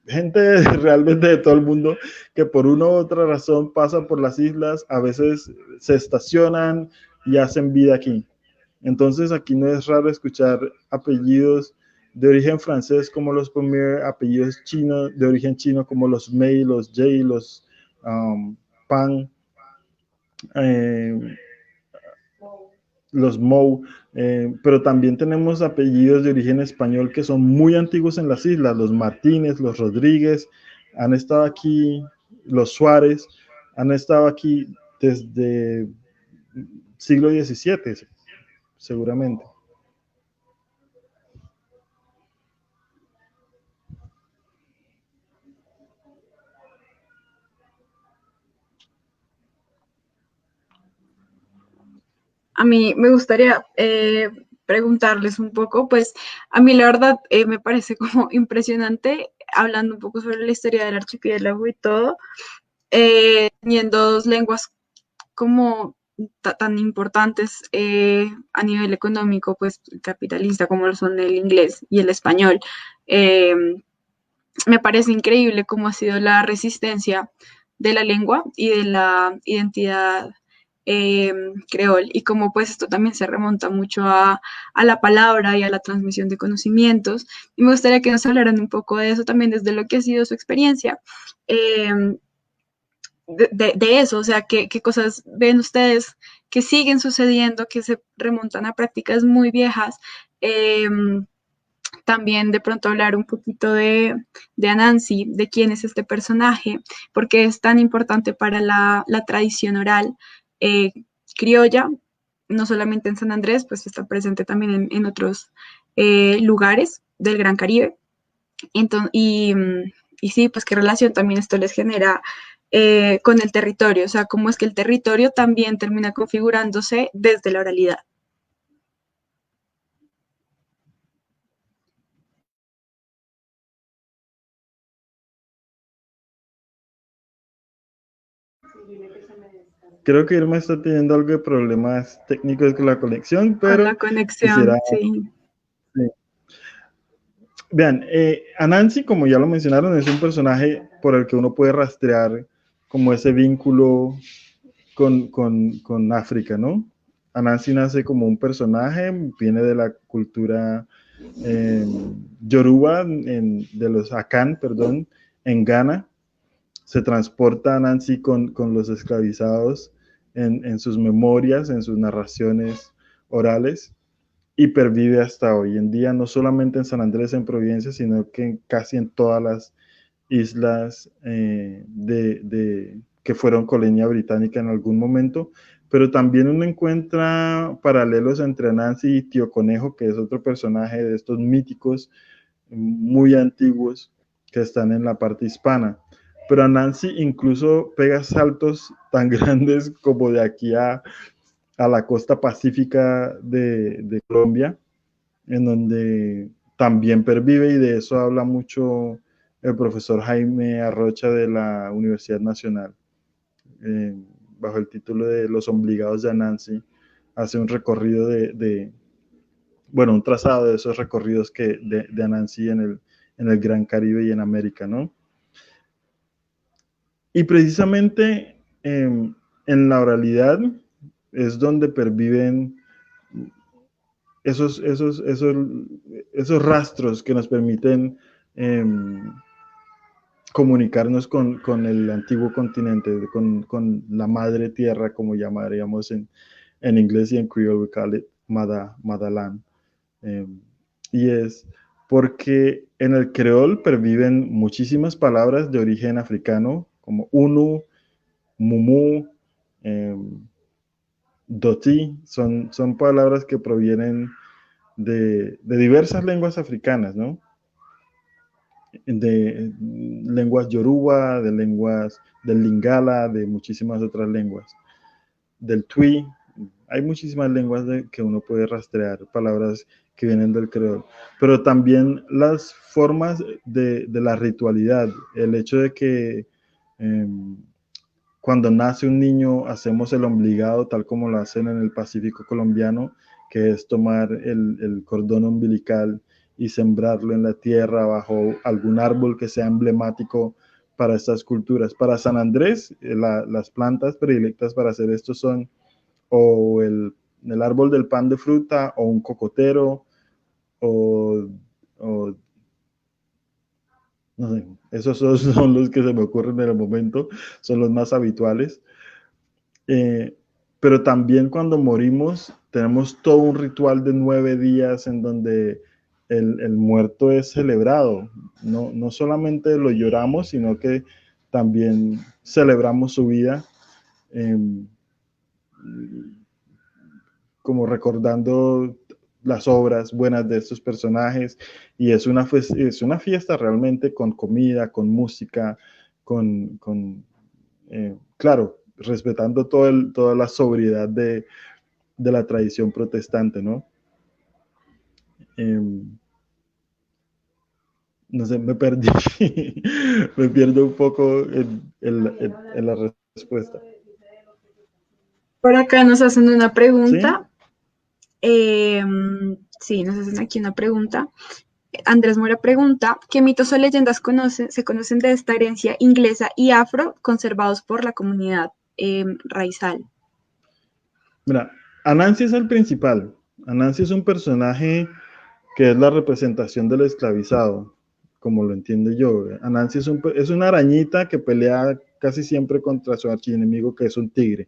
gente realmente de todo el mundo que por una u otra razón pasa por las islas, a veces se estacionan y hacen vida aquí. Entonces aquí no es raro escuchar apellidos de origen francés como los Premier, apellidos chinos de origen chino como los Mei, los Jay, los Pan, los Mou, pero también tenemos apellidos de origen español que son muy antiguos en las islas, los Martínez, los Rodríguez, han estado aquí, los Suárez, han estado aquí desde siglo XVII, seguramente. A mí me gustaría preguntarles un poco, pues a mí la verdad me parece como impresionante, hablando un poco sobre la historia del archipiélago y todo, teniendo dos lenguas como tan importantes a nivel económico, pues capitalista, como lo son el inglés y el español. Eh, Me parece increíble cómo ha sido la resistencia de la lengua y de la identidad creol, y cómo pues esto también se remonta mucho a la palabra y a la transmisión de conocimientos. Y me gustaría que nos hablaran un poco de eso también desde lo que ha sido su experiencia. Eh, de eso, o sea, qué cosas ven ustedes que siguen sucediendo, que se remontan a prácticas muy viejas. Eh, También de pronto hablar un poquito de Anansi, de quién es este personaje, porque es tan importante para la tradición oral eh, criolla, no solamente en San Andrés, pues está presente también en otros lugares del Gran Caribe. Entonces, y sí, pues qué relación también esto les genera con el territorio, o sea, cómo es que el territorio también termina configurándose desde la oralidad. Creo que Irma está teniendo algo de problemas técnicos con la conexión, Con la pero quisiera... conexión, sí. Sí. Vean, Anansi, como ya lo mencionaron, es un personaje por el que uno puede rastrear como ese vínculo con África, ¿no? Anansi nace como un personaje, viene de la cultura Yoruba, de los Akan, perdón, en Ghana. Se transporta a Anansi con los esclavizados en sus memorias, en sus narraciones orales, y pervive hasta hoy en día, no solamente en San Andrés, en Providencia, sino que casi en todas las islas que fueron colonia británica en algún momento. Pero también uno encuentra paralelos entre Anansi y Tío Conejo, que es otro personaje de estos míticos muy antiguos que están en la parte hispana. Pero Anansi incluso pega saltos tan grandes como de aquí a la costa pacífica de Colombia, en donde también pervive, y de eso habla mucho el profesor Jaime Arrocha de la Universidad Nacional, bajo el título de Los Obligados de Anansi. Hace un recorrido bueno, un trazado de esos recorridos de Anansi en el Gran Caribe y en América, ¿no? Y precisamente en la oralidad es donde perviven esos rastros que nos permiten comunicarnos con el antiguo continente, con la madre tierra, como llamaríamos en inglés, y en creole we call it Madaland. Y es porque en el creol perviven muchísimas palabras de origen africano, como unu, mumu, doti, son palabras que provienen de diversas lenguas africanas, ¿no? De lenguas yoruba, de lenguas del lingala, de muchísimas otras lenguas, del twi. Hay muchísimas lenguas que uno puede rastrear, palabras que vienen del creol, pero también las formas de la ritualidad, el hecho de que cuando nace un niño hacemos el obligado, tal como lo hacen en el Pacífico colombiano, que es tomar el cordón umbilical y sembrarlo en la tierra bajo algún árbol que sea emblemático para estas culturas. Para San Andrés, las plantas predilectas para hacer esto son o el árbol del pan de fruta, o un cocotero, o no sé, esos son los que se me ocurren en el momento, son los más habituales. Pero también cuando morimos tenemos todo un ritual de 9 días en donde el muerto es celebrado. No solamente lo lloramos, sino que también celebramos su vida, como recordando las obras buenas de estos personajes, y es una fiesta realmente, con comida, con música, claro, respetando toda la sobriedad de la tradición protestante, ¿no? No sé, me perdí, me pierdo un poco en la respuesta. Por acá nos hacen una pregunta. ¿Sí? Nos hacen aquí una pregunta. Andrés Mora pregunta, ¿qué mitos o leyendas se conocen de esta herencia inglesa y afro conservados por la comunidad raizal? Mira, Anansi es el principal. Anansi es un personaje que es la representación del esclavizado, como lo entiendo yo. Anansi es una arañita que pelea casi siempre contra su archienemigo, que es un tigre.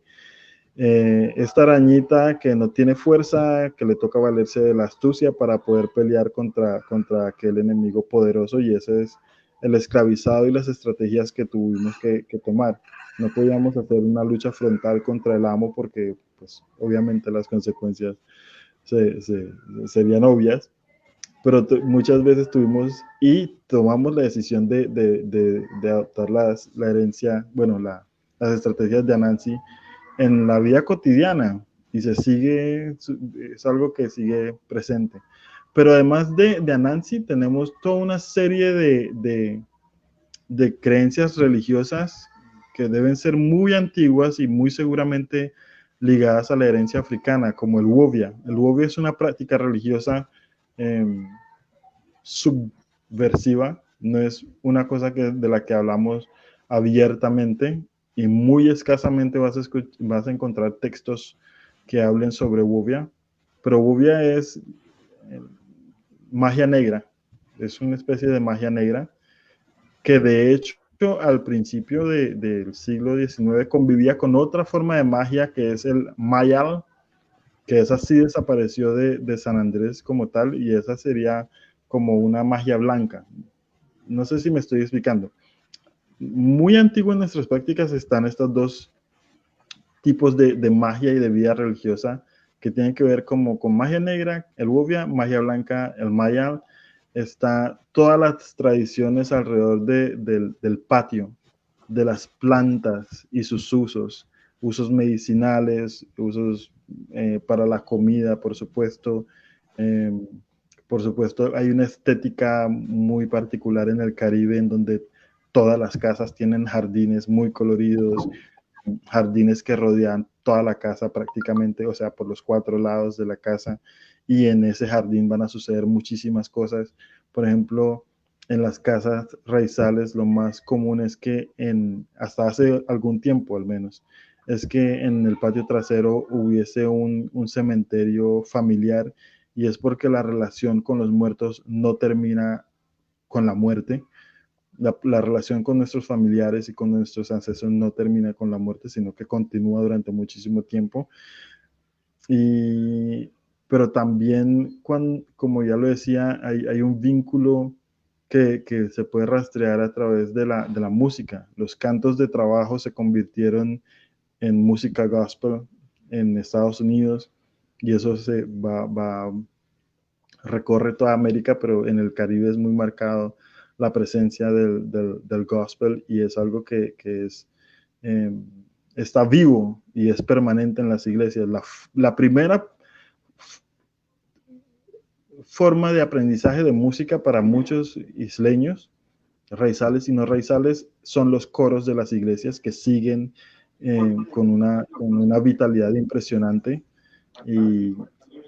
Esta arañita que no tiene fuerza, que le toca valerse de la astucia para poder pelear contra aquel enemigo poderoso, y ese es el esclavizado y las estrategias que tuvimos que tomar. No podíamos hacer una lucha frontal contra el amo porque, pues, obviamente las consecuencias serían obvias, pero muchas veces tomamos la decisión de adoptar la herencia, bueno, las estrategias de Anansi en la vida cotidiana, y es algo que sigue presente. Pero además de Anansi, tenemos toda una serie de creencias religiosas que deben ser muy antiguas y muy seguramente ligadas a la herencia africana, como el wovia. El wovia es una práctica religiosa subversiva, no es una cosa de la que hablamos abiertamente, y muy escasamente vas a encontrar textos que hablen sobre wovia, pero wovia es magia negra, es una especie de magia negra que de hecho al principio del siglo XIX convivía con otra forma de magia que es el mayal, que esa sí desapareció de San Andrés como tal, y esa sería como una magia blanca. No sé si me estoy explicando. Muy antiguo en nuestras prácticas están estos dos tipos de magia y de vida religiosa que tienen que ver como con magia negra, el wovia, magia blanca, el mayal. Está todas las tradiciones alrededor del patio, de las plantas y sus usos medicinales, usos para la comida, por supuesto. Por supuesto, hay una estética muy particular en el Caribe, en donde todas las casas tienen jardines muy coloridos, jardines que rodean toda la casa prácticamente, o sea, por los 4 lados de la casa, y en ese jardín van a suceder muchísimas cosas. Por ejemplo, en las casas raizales lo más común es que hasta hace algún tiempo al menos, es que en el patio trasero hubiese un cementerio familiar, y es porque la relación con los muertos no termina con la muerte. La relación con nuestros familiares y con nuestros ancestros no termina con la muerte, sino que continúa durante muchísimo tiempo. Y, pero también, como ya lo decía, hay un vínculo que se puede rastrear a través de la música. Los cantos de trabajo se convirtieron en música gospel en Estados Unidos, y eso recorre toda América, pero en el Caribe es muy marcado la presencia del gospel, y es algo que eh, está vivo y es permanente en las iglesias. La primera forma de aprendizaje de música para muchos isleños, raizales y no raizales, son los coros de las iglesias, que siguen con una vitalidad impresionante. Y,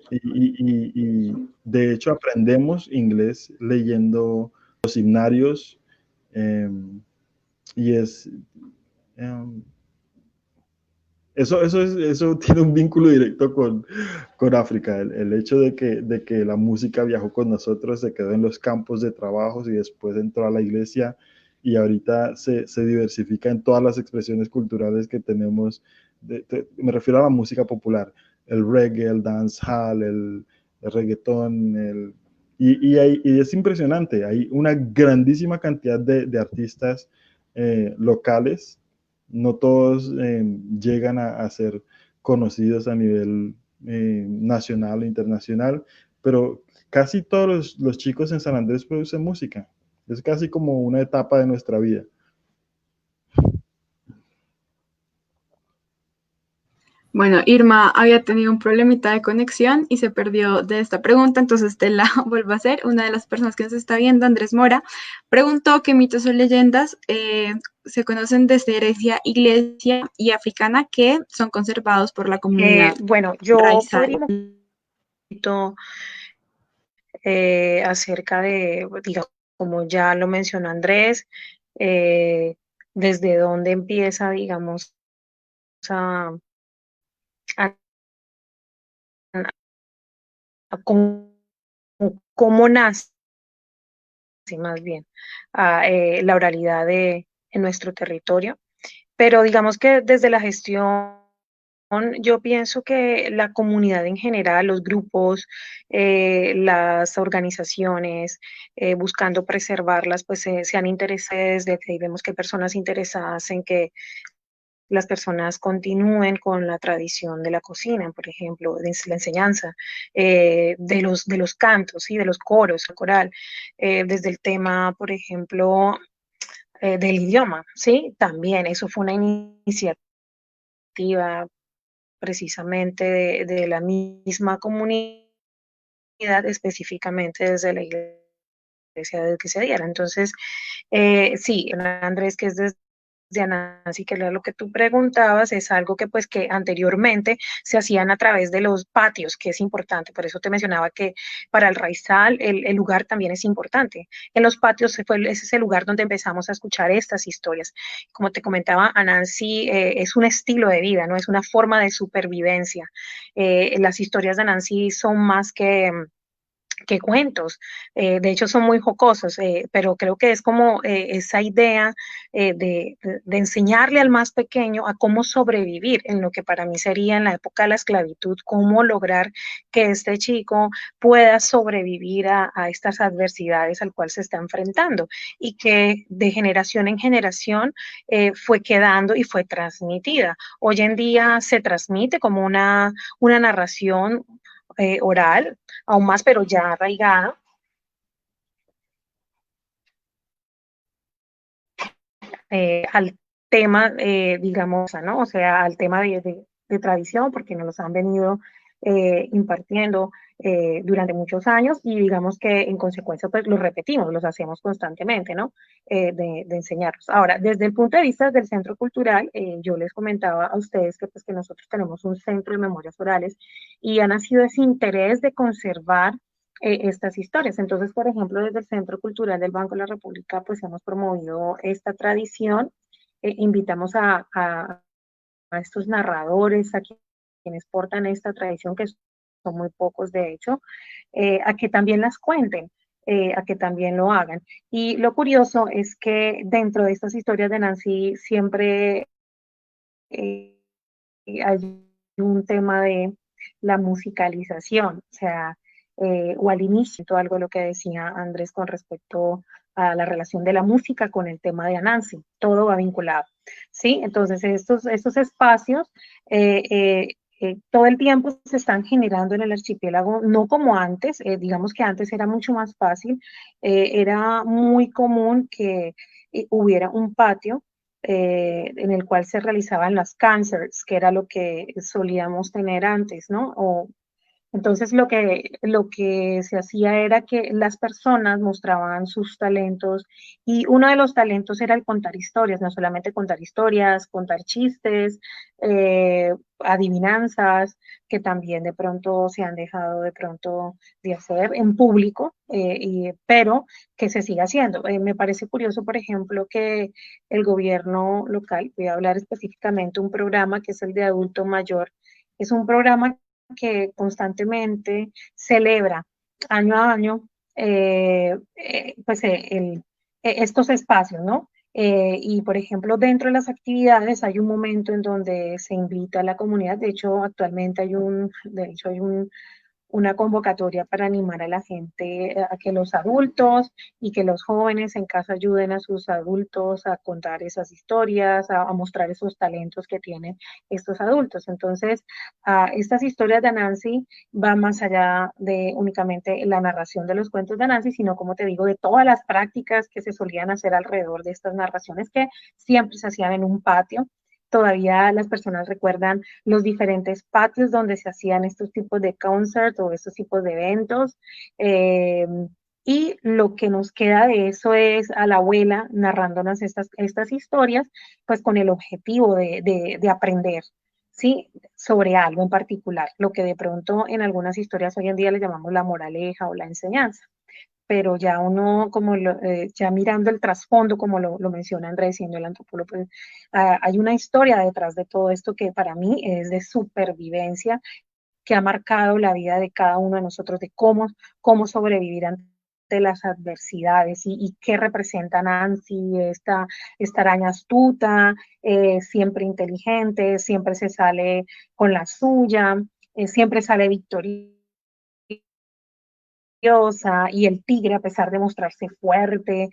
y de hecho aprendemos inglés leyendo los himnarios, eh, y es... eh, eso tiene un vínculo directo con África, el hecho de que la música viajó con nosotros, se quedó en los campos de trabajos y después entró a la iglesia, y ahorita se diversifica en todas las expresiones culturales que tenemos. Me refiero a la música popular, el reggae, el dancehall, el reggaetón, y es impresionante, hay una grandísima cantidad de artistas locales. No todos llegan a ser conocidos a nivel nacional o internacional, pero casi todos los chicos en San Andrés producen música. Es casi como una etapa de nuestra vida. Bueno, Irma había tenido un problemita de conexión y se perdió de esta pregunta, entonces te la vuelvo a hacer. Una de las personas que nos está viendo, Andrés Mora, preguntó qué mitos o leyendas se conocen desde herencia, iglesia y africana que son conservados por la comunidad Bueno, yo raizal. podría un poquito acerca de, digamos, como ya lo mencionó Andrés, eh, desde dónde empieza, digamos, a, a- a cómo nace más bien la oralidad en nuestro territorio. Pero digamos que desde la gestión, yo pienso que la comunidad en general, los grupos, las organizaciones, buscando preservarlas, pues se han interesado desde que vemos que hay personas interesadas en que las personas continúen con la tradición de la cocina, por ejemplo, de la enseñanza, de los cantos, ¿sí? De los coros, el coral, desde el tema, por ejemplo, del idioma, ¿sí? También eso fue una iniciativa precisamente de la misma comunidad, específicamente desde la iglesia de que se diera. Entonces, sí, Andrés, que es desde Nancy, que era lo que tú preguntabas, es algo que pues que anteriormente se hacían a través de los patios, que es importante. Por eso te mencionaba que para el raizal el lugar también es importante. En los patios ese es el lugar donde empezamos a escuchar estas historias. Como te comentaba, Anansi es un estilo de vida, no es una forma de supervivencia. Las historias de Anansi son más que cuentos. De hecho, son muy jocosos, pero creo que es como esa idea de enseñarle al más pequeño a cómo sobrevivir en lo que para mí sería en la época de la esclavitud, cómo lograr que este chico pueda sobrevivir a estas adversidades al cual se está enfrentando y que de generación en generación fue quedando y fue transmitida. Hoy en día se transmite como una narración oral, aún más, pero ya arraigada, al tema, digamos, ¿no? O sea, al tema de tradición, porque nos los han venido impartiendo durante muchos años y digamos que en consecuencia pues los repetimos, los hacemos constantemente, ¿no? De enseñarlos. Ahora, desde el punto de vista del centro cultural, yo les comentaba a ustedes que pues que nosotros tenemos un centro de memorias orales y ha nacido ese interés de conservar estas historias. Entonces, por ejemplo, desde el Centro Cultural del Banco de la República, pues hemos promovido esta tradición. Invitamos estos narradores, a quienes portan esta tradición, que son muy pocos de hecho, a que también las cuenten, a que también lo hagan. Y lo curioso es que dentro de estas historias de Nancy siempre eh, hay un tema de la musicalización, o sea, o al inicio, todo algo de lo que decía Andrés con respecto a la relación de la música con el tema de Anansi, todo va vinculado, ¿sí? Entonces, estos espacios todo el tiempo se están generando en el archipiélago, no como antes, digamos que antes era mucho más fácil, era muy común que hubiera un patio en el cual se realizaban las concerts, que era lo que solíamos tener antes, ¿no? Entonces lo que se hacía era que las personas mostraban sus talentos y uno de los talentos era el contar historias, no solamente contar historias, contar chistes, adivinanzas, que también de pronto se han dejado de pronto de hacer en público, pero que se sigue haciendo. Me parece curioso, por ejemplo, que el gobierno local, voy a hablar específicamente un programa que es el de adulto mayor, es un programa que constantemente celebra año a año estos espacios, ¿no? Y por ejemplo, dentro de las actividades hay un momento en donde se invita a la comunidad, de hecho actualmente hay una convocatoria para animar a la gente a que los adultos y que los jóvenes en casa ayuden a sus adultos a contar esas historias, a mostrar esos talentos que tienen estos adultos. Entonces, estas historias de Anansi van más allá de únicamente la narración de los cuentos de Anansi, sino, como te digo, de todas las prácticas que se solían hacer alrededor de estas narraciones que siempre se hacían en un patio. Todavía las personas recuerdan los diferentes patios donde se hacían estos tipos de concerts o estos tipos de eventos. Y lo que nos queda de eso es a la abuela narrándonos estas historias, pues con el objetivo de aprender, ¿sí? Sobre algo en particular, lo que de pronto en algunas historias hoy en día le llamamos la moraleja o la enseñanza, pero ya uno, ya mirando el trasfondo, como lo menciona Andrés, siendo el antropólogo, pues, hay una historia detrás de todo esto que para mí es de supervivencia, que ha marcado la vida de cada uno de nosotros, de cómo sobrevivir ante las adversidades y qué representa Nancy, esta araña astuta, siempre inteligente, siempre se sale con la suya, siempre sale victoriosa, y el tigre, a pesar de mostrarse fuerte,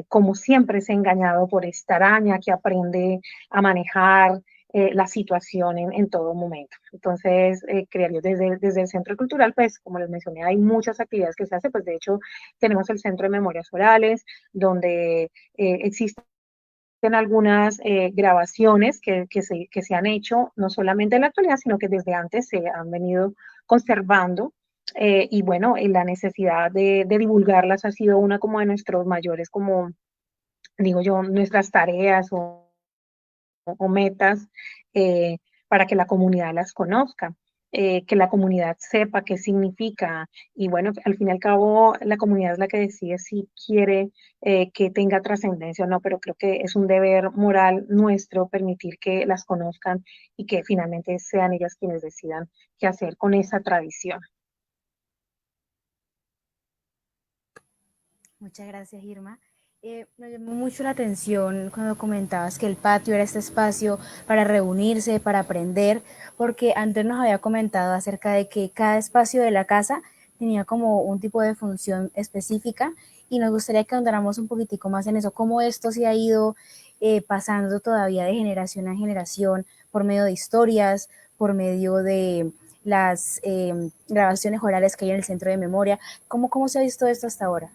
como siempre es engañado por esta araña que aprende a manejar la situación en todo momento. Entonces, creo yo, desde el Centro Cultural, pues, como les mencioné, hay muchas actividades que se hacen, pues, de hecho, tenemos el Centro de Memorias Orales, donde existen algunas grabaciones que se han hecho, no solamente en la actualidad, sino que desde antes se han venido conservando. Y bueno, la necesidad de divulgarlas ha sido una como de nuestros mayores, como digo yo, nuestras tareas o metas para que la comunidad las conozca, que la comunidad sepa qué significa. Y bueno, al fin y al cabo, la comunidad es la que decide si quiere que tenga trascendencia o no, pero creo que es un deber moral nuestro permitir que las conozcan y que finalmente sean ellas quienes decidan qué hacer con esa tradición. Muchas gracias, Irma. Me llamó mucho la atención cuando comentabas que el patio era este espacio para reunirse, para aprender, porque antes nos había comentado acerca de que cada espacio de la casa tenía como un tipo de función específica y nos gustaría que ahondáramos un poquitico más en eso, cómo esto se ha ido pasando todavía de generación a generación por medio de historias, por medio de las grabaciones orales que hay en el centro de memoria. ¿Cómo se ha visto esto hasta ahora?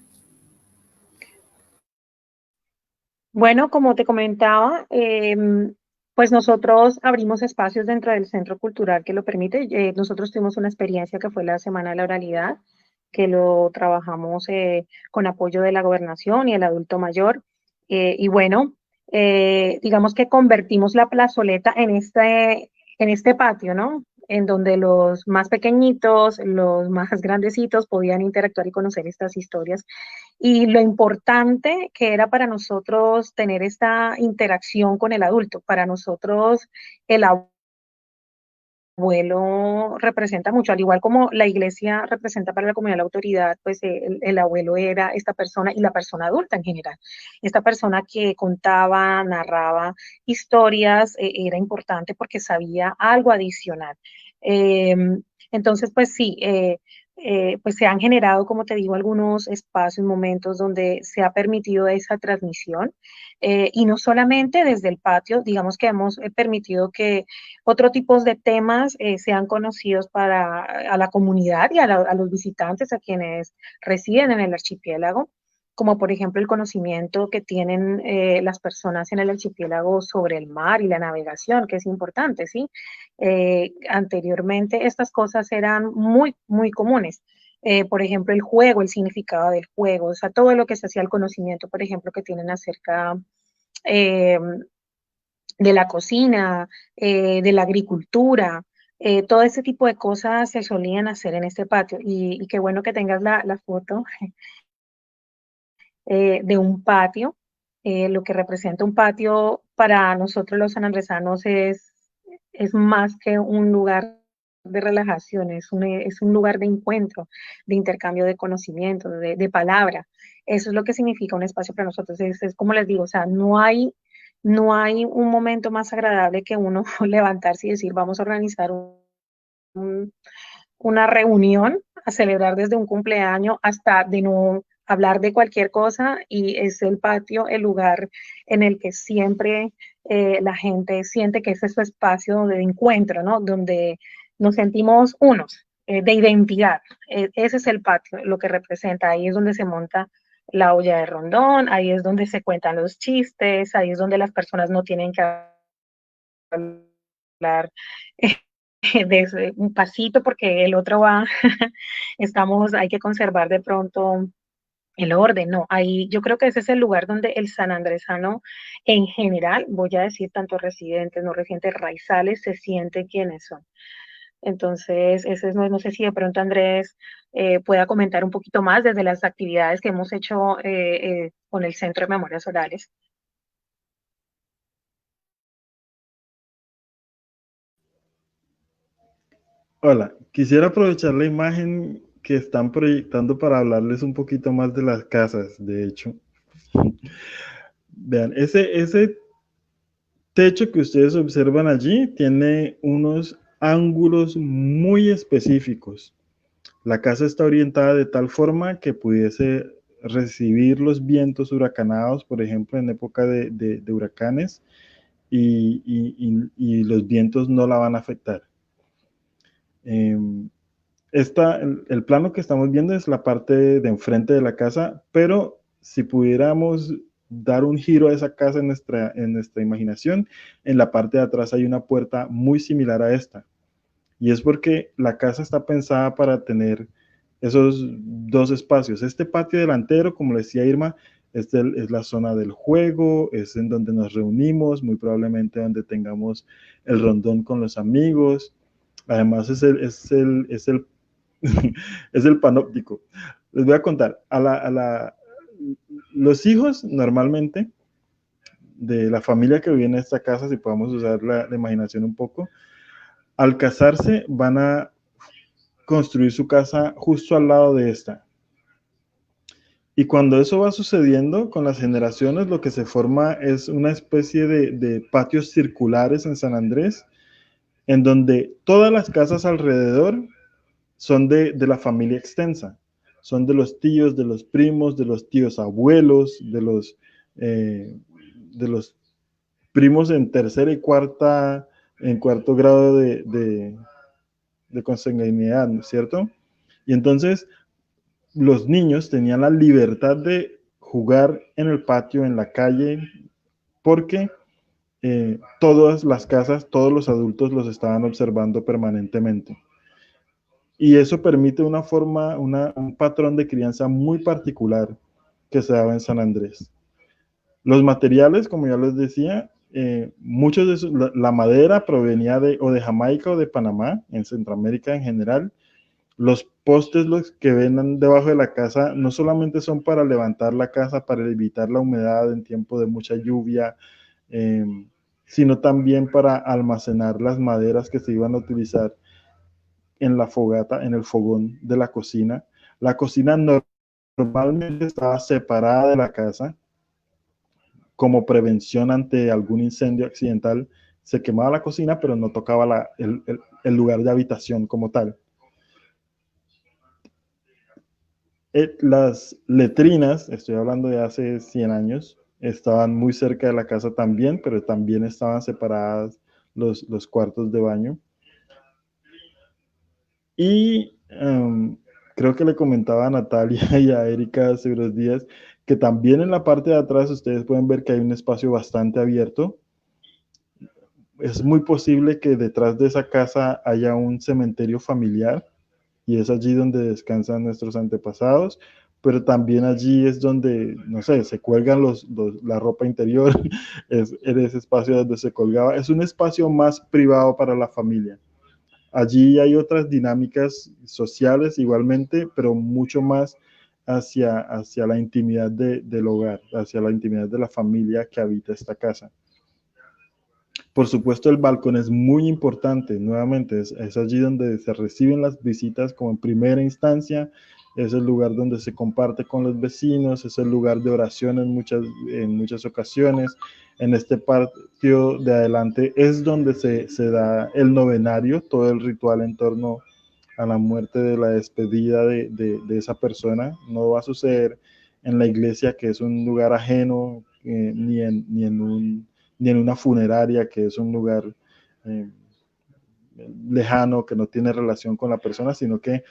Bueno, como te comentaba, pues nosotros abrimos espacios dentro del Centro Cultural que lo permite. Nosotros tuvimos una experiencia que fue la Semana de la Oralidad, que lo trabajamos con apoyo de la Gobernación y el adulto mayor. Y bueno, digamos que convertimos la plazoleta en este patio, ¿no? en donde los más pequeñitos, los más grandecitos podían interactuar y conocer estas historias. Y lo importante que era para nosotros tener esta interacción con el adulto. Para nosotros el abuelo representa mucho, al igual como la iglesia representa para la comunidad la autoridad, pues el abuelo era esta persona y la persona adulta en general. Esta persona que contaba, narraba historias, era importante porque sabía algo adicional. Eh, entonces, pues sí, pues se han generado, como te digo, algunos espacios, momentos donde se ha permitido esa transmisión, y no solamente desde el patio, digamos que hemos permitido que otro tipos de temas sean conocidos para a la comunidad y a los visitantes, a quienes residen en el archipiélago, como por ejemplo el conocimiento que tienen las personas en el archipiélago sobre el mar y la navegación, que es importante, ¿sí? Anteriormente estas cosas eran muy, muy comunes. Por ejemplo, el juego, el significado del juego, o sea, todo lo que se hacía, el conocimiento, por ejemplo, que tienen acerca eh, de la cocina, de la agricultura, todo ese tipo de cosas se solían hacer en este patio. Y qué bueno que tengas la foto de un patio. Lo que representa un patio para nosotros los sanandresanos es más que un lugar de relajación, es un lugar de encuentro, de intercambio de conocimiento, de palabra. Eso es lo que significa un espacio para nosotros. Es como les digo, o sea, no hay un momento más agradable que uno levantarse y decir, vamos a organizar un, una reunión, a celebrar desde un cumpleaños hasta de no hablar de cualquier cosa, y es el patio el lugar en el que siempre la gente siente que ese es su espacio de encuentro, ¿no? Donde nos sentimos unos, de identidad. Ese es el patio, lo que representa. Ahí es donde se monta la olla de rondón, ahí es donde se cuentan los chistes, ahí es donde las personas no tienen que hablar de un pasito porque el otro va, hay que conservar de pronto el orden, no, ahí yo creo que ese es el lugar donde el sanandresano en general, voy a decir tanto residentes, no residentes, raizales, se siente quienes son. Entonces, ese es, no sé si de pronto Andrés pueda comentar un poquito más desde las actividades que hemos hecho con el Centro de Memorias Orales. Hola, quisiera aprovechar la imagen que están proyectando para hablarles un poquito más de las casas, de hecho. Vean, ese techo que ustedes observan allí tiene unos ángulos muy específicos. La casa está orientada de tal forma que pudiese recibir los vientos huracanados, por ejemplo, en época de huracanes, y los vientos no la van a afectar. El plano que estamos viendo es la parte de enfrente de la casa, pero si pudiéramos dar un giro a esa casa en nuestra imaginación, en la parte de atrás hay una puerta muy similar a esta. Y es porque la casa está pensada para tener esos dos espacios. Este patio delantero, como le decía Irma, es la zona del juego, es en donde nos reunimos, muy probablemente donde tengamos el rondón con los amigos. Además es es el panóptico. Les voy a contar, los hijos normalmente de la familia que vive en esta casa, si podemos usar la imaginación un poco, al casarse van a construir su casa justo al lado de esta. Y cuando eso va sucediendo con las generaciones, lo que se forma es una especie de patios circulares en San Andrés, en donde todas las casas alrededor son de la familia extensa, son de los tíos, de los primos, de los tíos abuelos, de los primos en tercera y cuarta, en cuarto grado de consanguinidad, ¿no es cierto? Y entonces los niños tenían la libertad de jugar en el patio, en la calle, porque todas las casas, todos los adultos los estaban observando permanentemente. Y eso permite una forma, un patrón de crianza muy particular que se daba en San Andrés. Los materiales, como ya les decía, muchos de esos, la madera provenía o de Jamaica o de Panamá, en Centroamérica en general. Los postes, los que ven debajo de la casa, no solamente son para levantar la casa, para evitar la humedad en tiempo de mucha lluvia, eh, sino también para almacenar las maderas que se iban a utilizar en la fogata, en el fogón de la cocina. La cocina normalmente estaba separada de la casa como prevención ante algún incendio accidental. Se quemaba la cocina, pero no tocaba el lugar de habitación como tal. Las letrinas, estoy hablando de hace 100 años, estaban muy cerca de la casa también, pero también estaban separadas los cuartos de baño. Y creo que le comentaba a Natalia y a Erika hace unos días que también en la parte de atrás ustedes pueden ver que hay un espacio bastante abierto. Es muy posible que detrás de esa casa haya un cementerio familiar y es allí donde descansan nuestros antepasados, pero también allí es donde, no sé, se cuelgan la ropa interior, es en ese espacio donde se colgaba. Es un espacio más privado para la familia. Allí hay otras dinámicas sociales igualmente, pero mucho más hacia la intimidad del hogar, hacia la intimidad de la familia que habita esta casa. Por supuesto, el balcón es muy importante, nuevamente, es allí donde se reciben las visitas como en primera instancia, es el lugar donde se comparte con los vecinos, es el lugar de oración en muchas ocasiones. En este patio de adelante es donde se da el novenario, todo el ritual en torno a la muerte, de la despedida de esa persona. No va a suceder en la iglesia, que es un lugar ajeno, ni en una funeraria, que es un lugar eh, lejano, que no tiene relación con la persona, sino que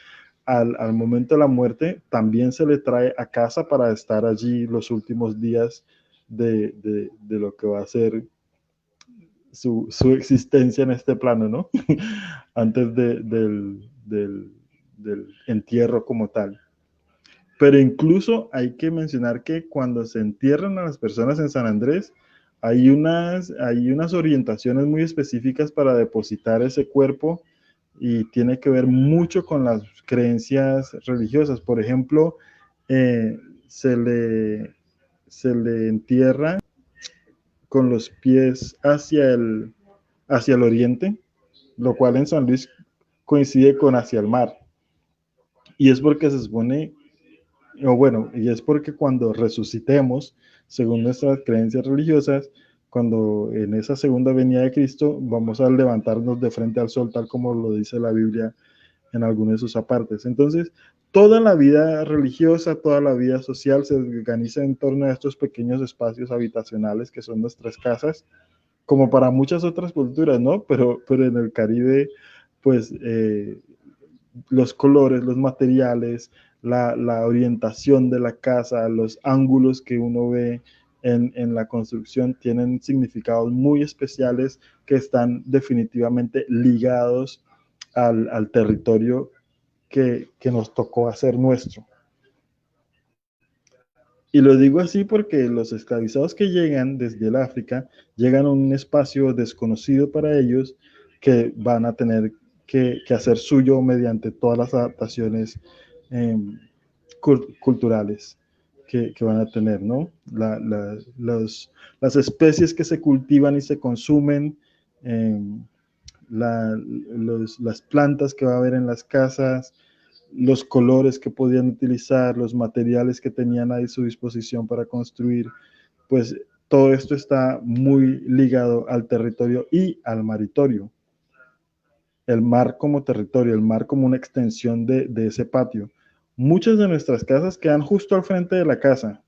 al momento de la muerte también se le trae a casa para estar allí los últimos días de lo que va a ser su existencia en este plano, ¿no? Antes del entierro como tal. Pero incluso hay que mencionar que cuando se entierran a las personas en San Andrés, hay unas orientaciones muy específicas para depositar ese cuerpo y tiene que ver mucho con las creencias religiosas. Por ejemplo, eh, se, le, se le entierra con los pies hacia el oriente, lo cual en San Luis coincide con hacia el mar. Y es porque se supone, o bueno, y es porque cuando resucitemos, según nuestras creencias religiosas, cuando en esa segunda venida de Cristo vamos a levantarnos de frente al sol, tal como lo dice la Biblia en algunos de sus apartes. Entonces, toda la vida religiosa, toda la vida social se organiza en torno a estos pequeños espacios habitacionales que son nuestras casas, como para muchas otras culturas, ¿no? Pero en el Caribe, pues los colores, los materiales, la orientación de la casa, los ángulos que uno ve en la construcción tienen significados muy especiales que están definitivamente ligados al territorio que nos tocó hacer nuestro. Y lo digo así porque los esclavizados que llegan desde el África llegan a un espacio desconocido para ellos que van a tener que hacer suyo mediante todas las adaptaciones eh, culturales que van a tener, ¿no? Las especies que se cultivan y se consumen, eh, las plantas que va a haber en las casas, los colores que podían utilizar, los materiales que tenían a su disposición para construir, pues todo esto está muy ligado al territorio y al maritorio. El mar como territorio, el mar como una extensión de ese patio. Muchas de nuestras casas quedan justo al frente de la casa.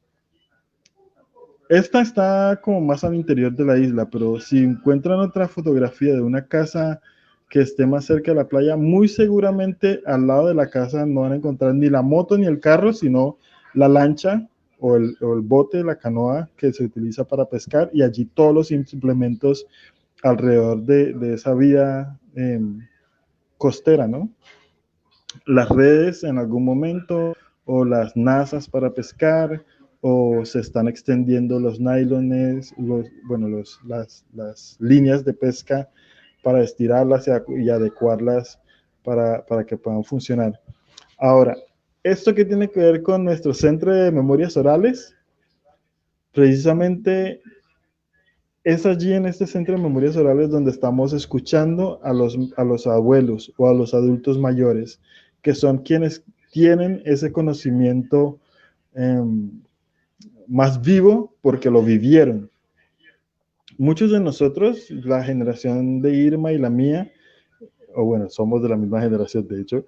Esta está como más al interior de la isla, pero si encuentran otra fotografía de una casa que esté más cerca de la playa, muy seguramente al lado de la casa no van a encontrar ni la moto ni el carro, sino la lancha o el bote, la canoa que se utiliza para pescar, y allí todos los implementos alrededor de esa vida costera, ¿no? Las redes en algún momento o las nazas para pescar o se están extendiendo los nylones, las líneas de pesca para estirarlas y adecuarlas para que puedan funcionar. Ahora, esto que tiene que ver con nuestro centro de memorias orales, precisamente es allí en este centro de memorias orales donde estamos escuchando a los abuelos o a los adultos mayores, que son quienes tienen ese conocimiento más vivo porque lo vivieron. Muchos de nosotros, la generación de Irma y la mía, o bueno, somos de la misma generación de hecho,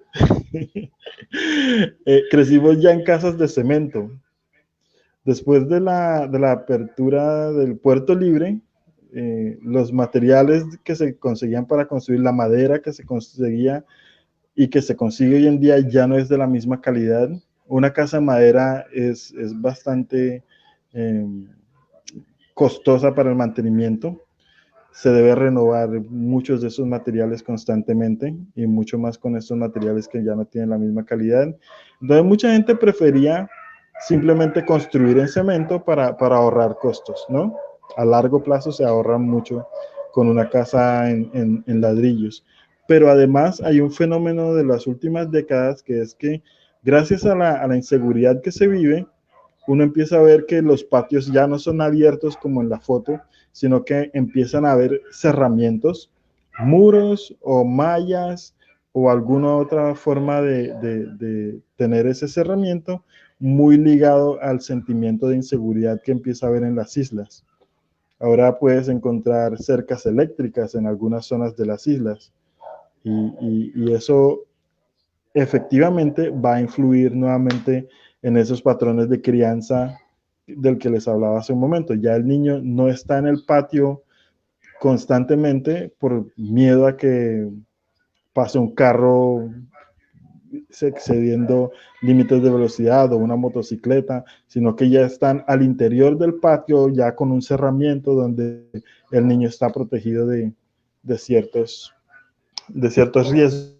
crecimos ya en casas de cemento. Después de la apertura del Puerto Libre, los materiales que se conseguían para construir, la madera que se conseguía y que se consigue hoy en día ya no es de la misma calidad. Una casa de madera es bastante costosa para el mantenimiento. Se debe renovar muchos de esos materiales constantemente y mucho más con estos materiales que ya no tienen la misma calidad. Entonces mucha gente prefería simplemente construir en cemento para ahorrar costos, ¿no? A largo plazo se ahorra mucho con una casa en ladrillos. Pero además hay un fenómeno de las últimas décadas que es que gracias a la inseguridad que se vive, uno empieza a ver que los patios ya no son abiertos como en la foto, sino que empiezan a haber cerramientos, muros o mallas o alguna otra forma de tener ese cerramiento muy ligado al sentimiento de inseguridad que empieza a haber en las islas. Ahora puedes encontrar cercas eléctricas en algunas zonas de las islas y eso efectivamente va a influir nuevamente en esos patrones de crianza del que les hablaba hace un momento. Ya el niño no está en el patio constantemente por miedo a que pase un carro excediendo límites de velocidad o una motocicleta, sino que ya están al interior del patio ya con un cerramiento donde el niño está protegido de ciertos riesgos.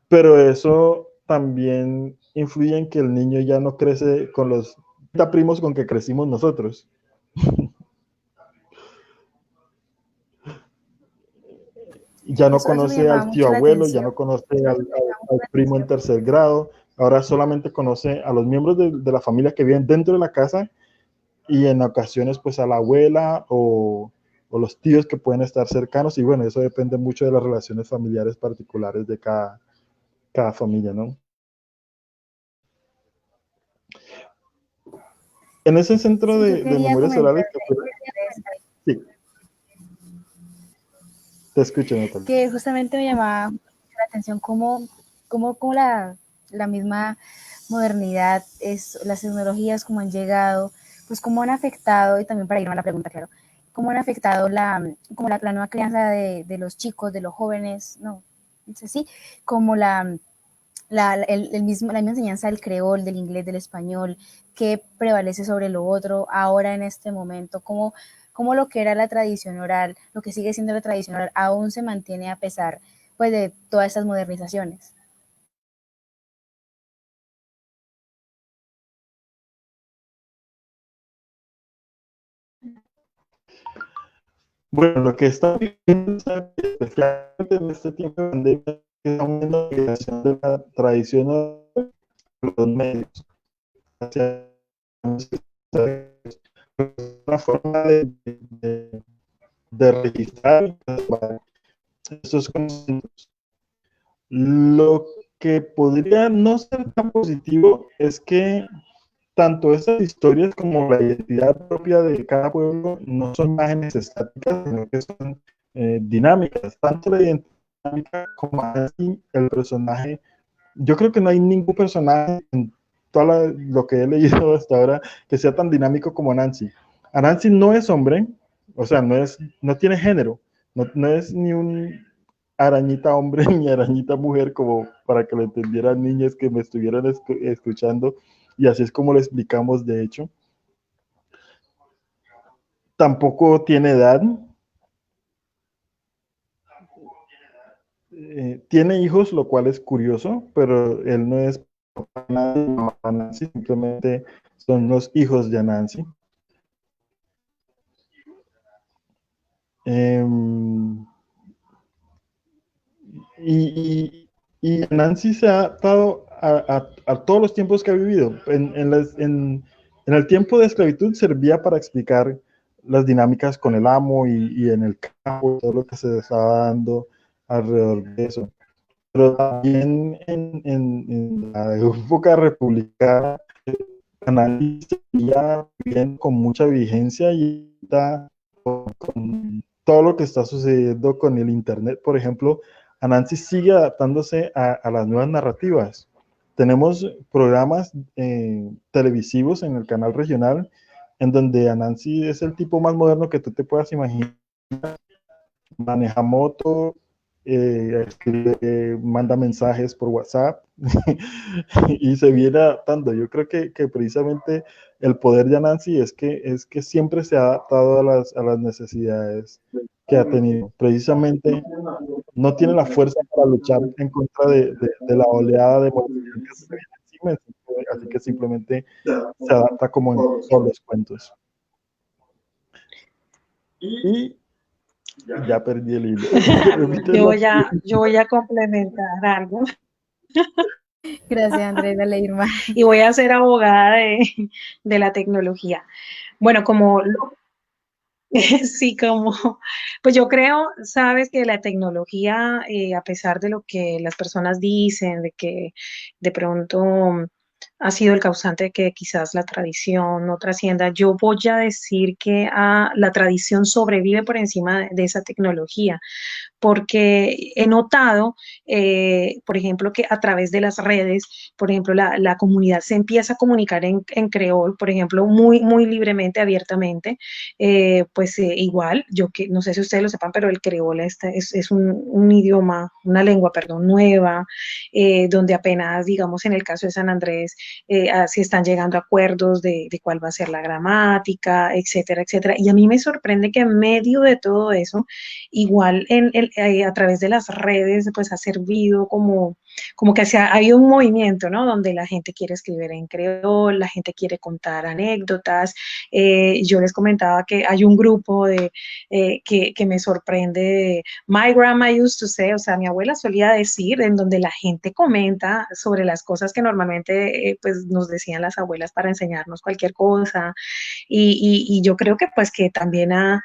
Pero eso también influye en que el niño ya no crece con los primos con que crecimos nosotros. Ya no Eso me conoce llamaba al tío mucho la abuelo, ya atención. no conoce al primo en tercer grado, ahora solamente conoce a los miembros de la familia que viven dentro de la casa y en ocasiones pues a la abuela o los tíos que pueden estar cercanos y bueno, eso depende mucho de las relaciones familiares particulares de cada familia, ¿no? En ese centro Sí, yo de quería memorias orales, comentar sí, te escucho, Natalia. que justamente me llamaba la atención cómo la misma modernidad, las tecnologías, como han llegado, pues cómo han afectado, y también para ir a la pregunta, claro, cómo han afectado la nueva crianza de los chicos, de los jóvenes, no sé, sí, como la misma enseñanza del creol, del inglés, del español, que prevalece sobre lo otro ahora en este momento, cómo lo que era la tradición oral, lo que sigue siendo la tradición oral, aún se mantiene a pesar pues de todas estas modernizaciones. Bueno, lo que está viviendo, especialmente en este tiempo de pandemia, es una migración de la tradición a los medios. Hacia una forma de registrar estos conocimientos. Lo que podría no ser tan positivo es que tanto estas historias como la identidad propia de cada pueblo no son imágenes estáticas, sino que son dinámicas. Tanto la identidad dinámica como así el personaje. Yo creo que no hay ningún personaje en todo lo que he leído hasta ahora que sea tan dinámico como Nancy. Nancy no es hombre, o sea, no tiene género, no es ni un arañita hombre ni arañita mujer, como para que lo entendieran niñas que me estuvieran escuchando, y así es como lo explicamos de hecho. Tampoco tiene edad. Tiene hijos, lo cual es curioso, pero él no es Nancy, simplemente son los hijos de Anansi. Y Nancy se ha adaptado a todos los tiempos que ha vivido. En el tiempo de esclavitud servía para explicar las dinámicas con el amo y en el campo, todo lo que se estaba dando alrededor de eso. Pero también en la época republicana, Anansi seguía bien con mucha vigencia y con todo lo que está sucediendo con el Internet, por ejemplo, Anansi sigue adaptándose a las nuevas narrativas. Tenemos programas televisivos en el canal regional en donde Anansi es el tipo más moderno que tú te puedas imaginar. Maneja moto, escribe, manda mensajes por WhatsApp y se viene adaptando. Yo creo que precisamente el poder de Anansi es que siempre se ha adaptado a las necesidades que ha tenido. Precisamente no tiene la fuerza para luchar en contra de la oleada de modificación que se viene encima, así que simplemente se adapta como en todos los cuentos. Y ya perdí el hilo. Yo voy a complementar algo. Gracias, Andrés, dale, Irma. Y voy a ser abogada de la tecnología. Bueno, sí, pues yo creo, sabes, que la tecnología, a pesar de lo que las personas dicen, de que de pronto ha sido el causante de que quizás la tradición no trascienda, yo voy a decir que la tradición sobrevive por encima de esa tecnología, porque he notado, por ejemplo, que a través de las redes, por ejemplo, la comunidad se empieza a comunicar en creol, por ejemplo, muy, muy libremente, abiertamente, pues igual, yo que no sé si ustedes lo sepan, pero el creol es un idioma, una lengua, perdón, nueva, donde apenas, digamos, en el caso de San Andrés, se están llegando a acuerdos de cuál va a ser la gramática, etcétera, etcétera. Y a mí me sorprende que en medio de todo eso, igual a través de las redes, pues ha servido como que hay un movimiento, ¿no? Donde la gente quiere escribir en creol, la gente quiere contar anécdotas. Yo les comentaba que hay un grupo que me sorprende de My Grandma Used to Say, o sea, mi abuela solía decir, en donde la gente comenta sobre las cosas que normalmente pues nos decían las abuelas para enseñarnos cualquier cosa. Y yo creo que pues que también ha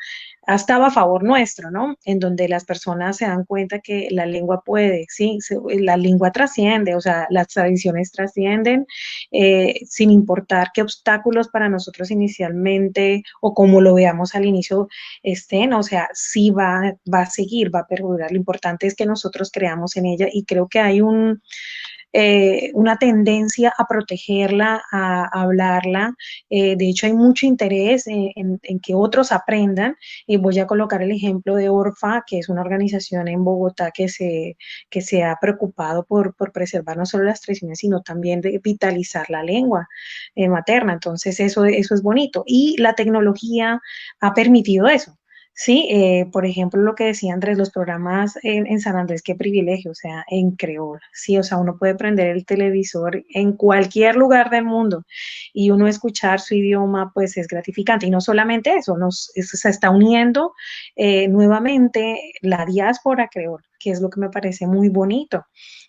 estado a favor nuestro, ¿no? En donde las personas se dan cuenta que la lengua puede, sí, la lengua trasciende, o sea, las tradiciones trascienden, sin importar qué obstáculos para nosotros inicialmente o como lo veamos al inicio estén, o sea, sí va a seguir, va a perdurar. Lo importante es que nosotros creamos en ella y creo que hay una tendencia a protegerla, a hablarla. De hecho, hay mucho interés en que otros aprendan. Y voy a colocar el ejemplo de Orfa, que es una organización en Bogotá que se ha preocupado por preservar no solo las tradiciones, sino también de vitalizar la lengua materna. Entonces, eso es bonito. Y la tecnología ha permitido eso. Sí, por ejemplo, lo que decía Andrés, los programas en San Andrés, qué privilegio, o sea, en creol, sí, o sea, uno puede prender el televisor en cualquier lugar del mundo y uno escuchar su idioma, pues es gratificante. Y no solamente eso, se está uniendo nuevamente la diáspora creol, que es lo que me parece muy bonito,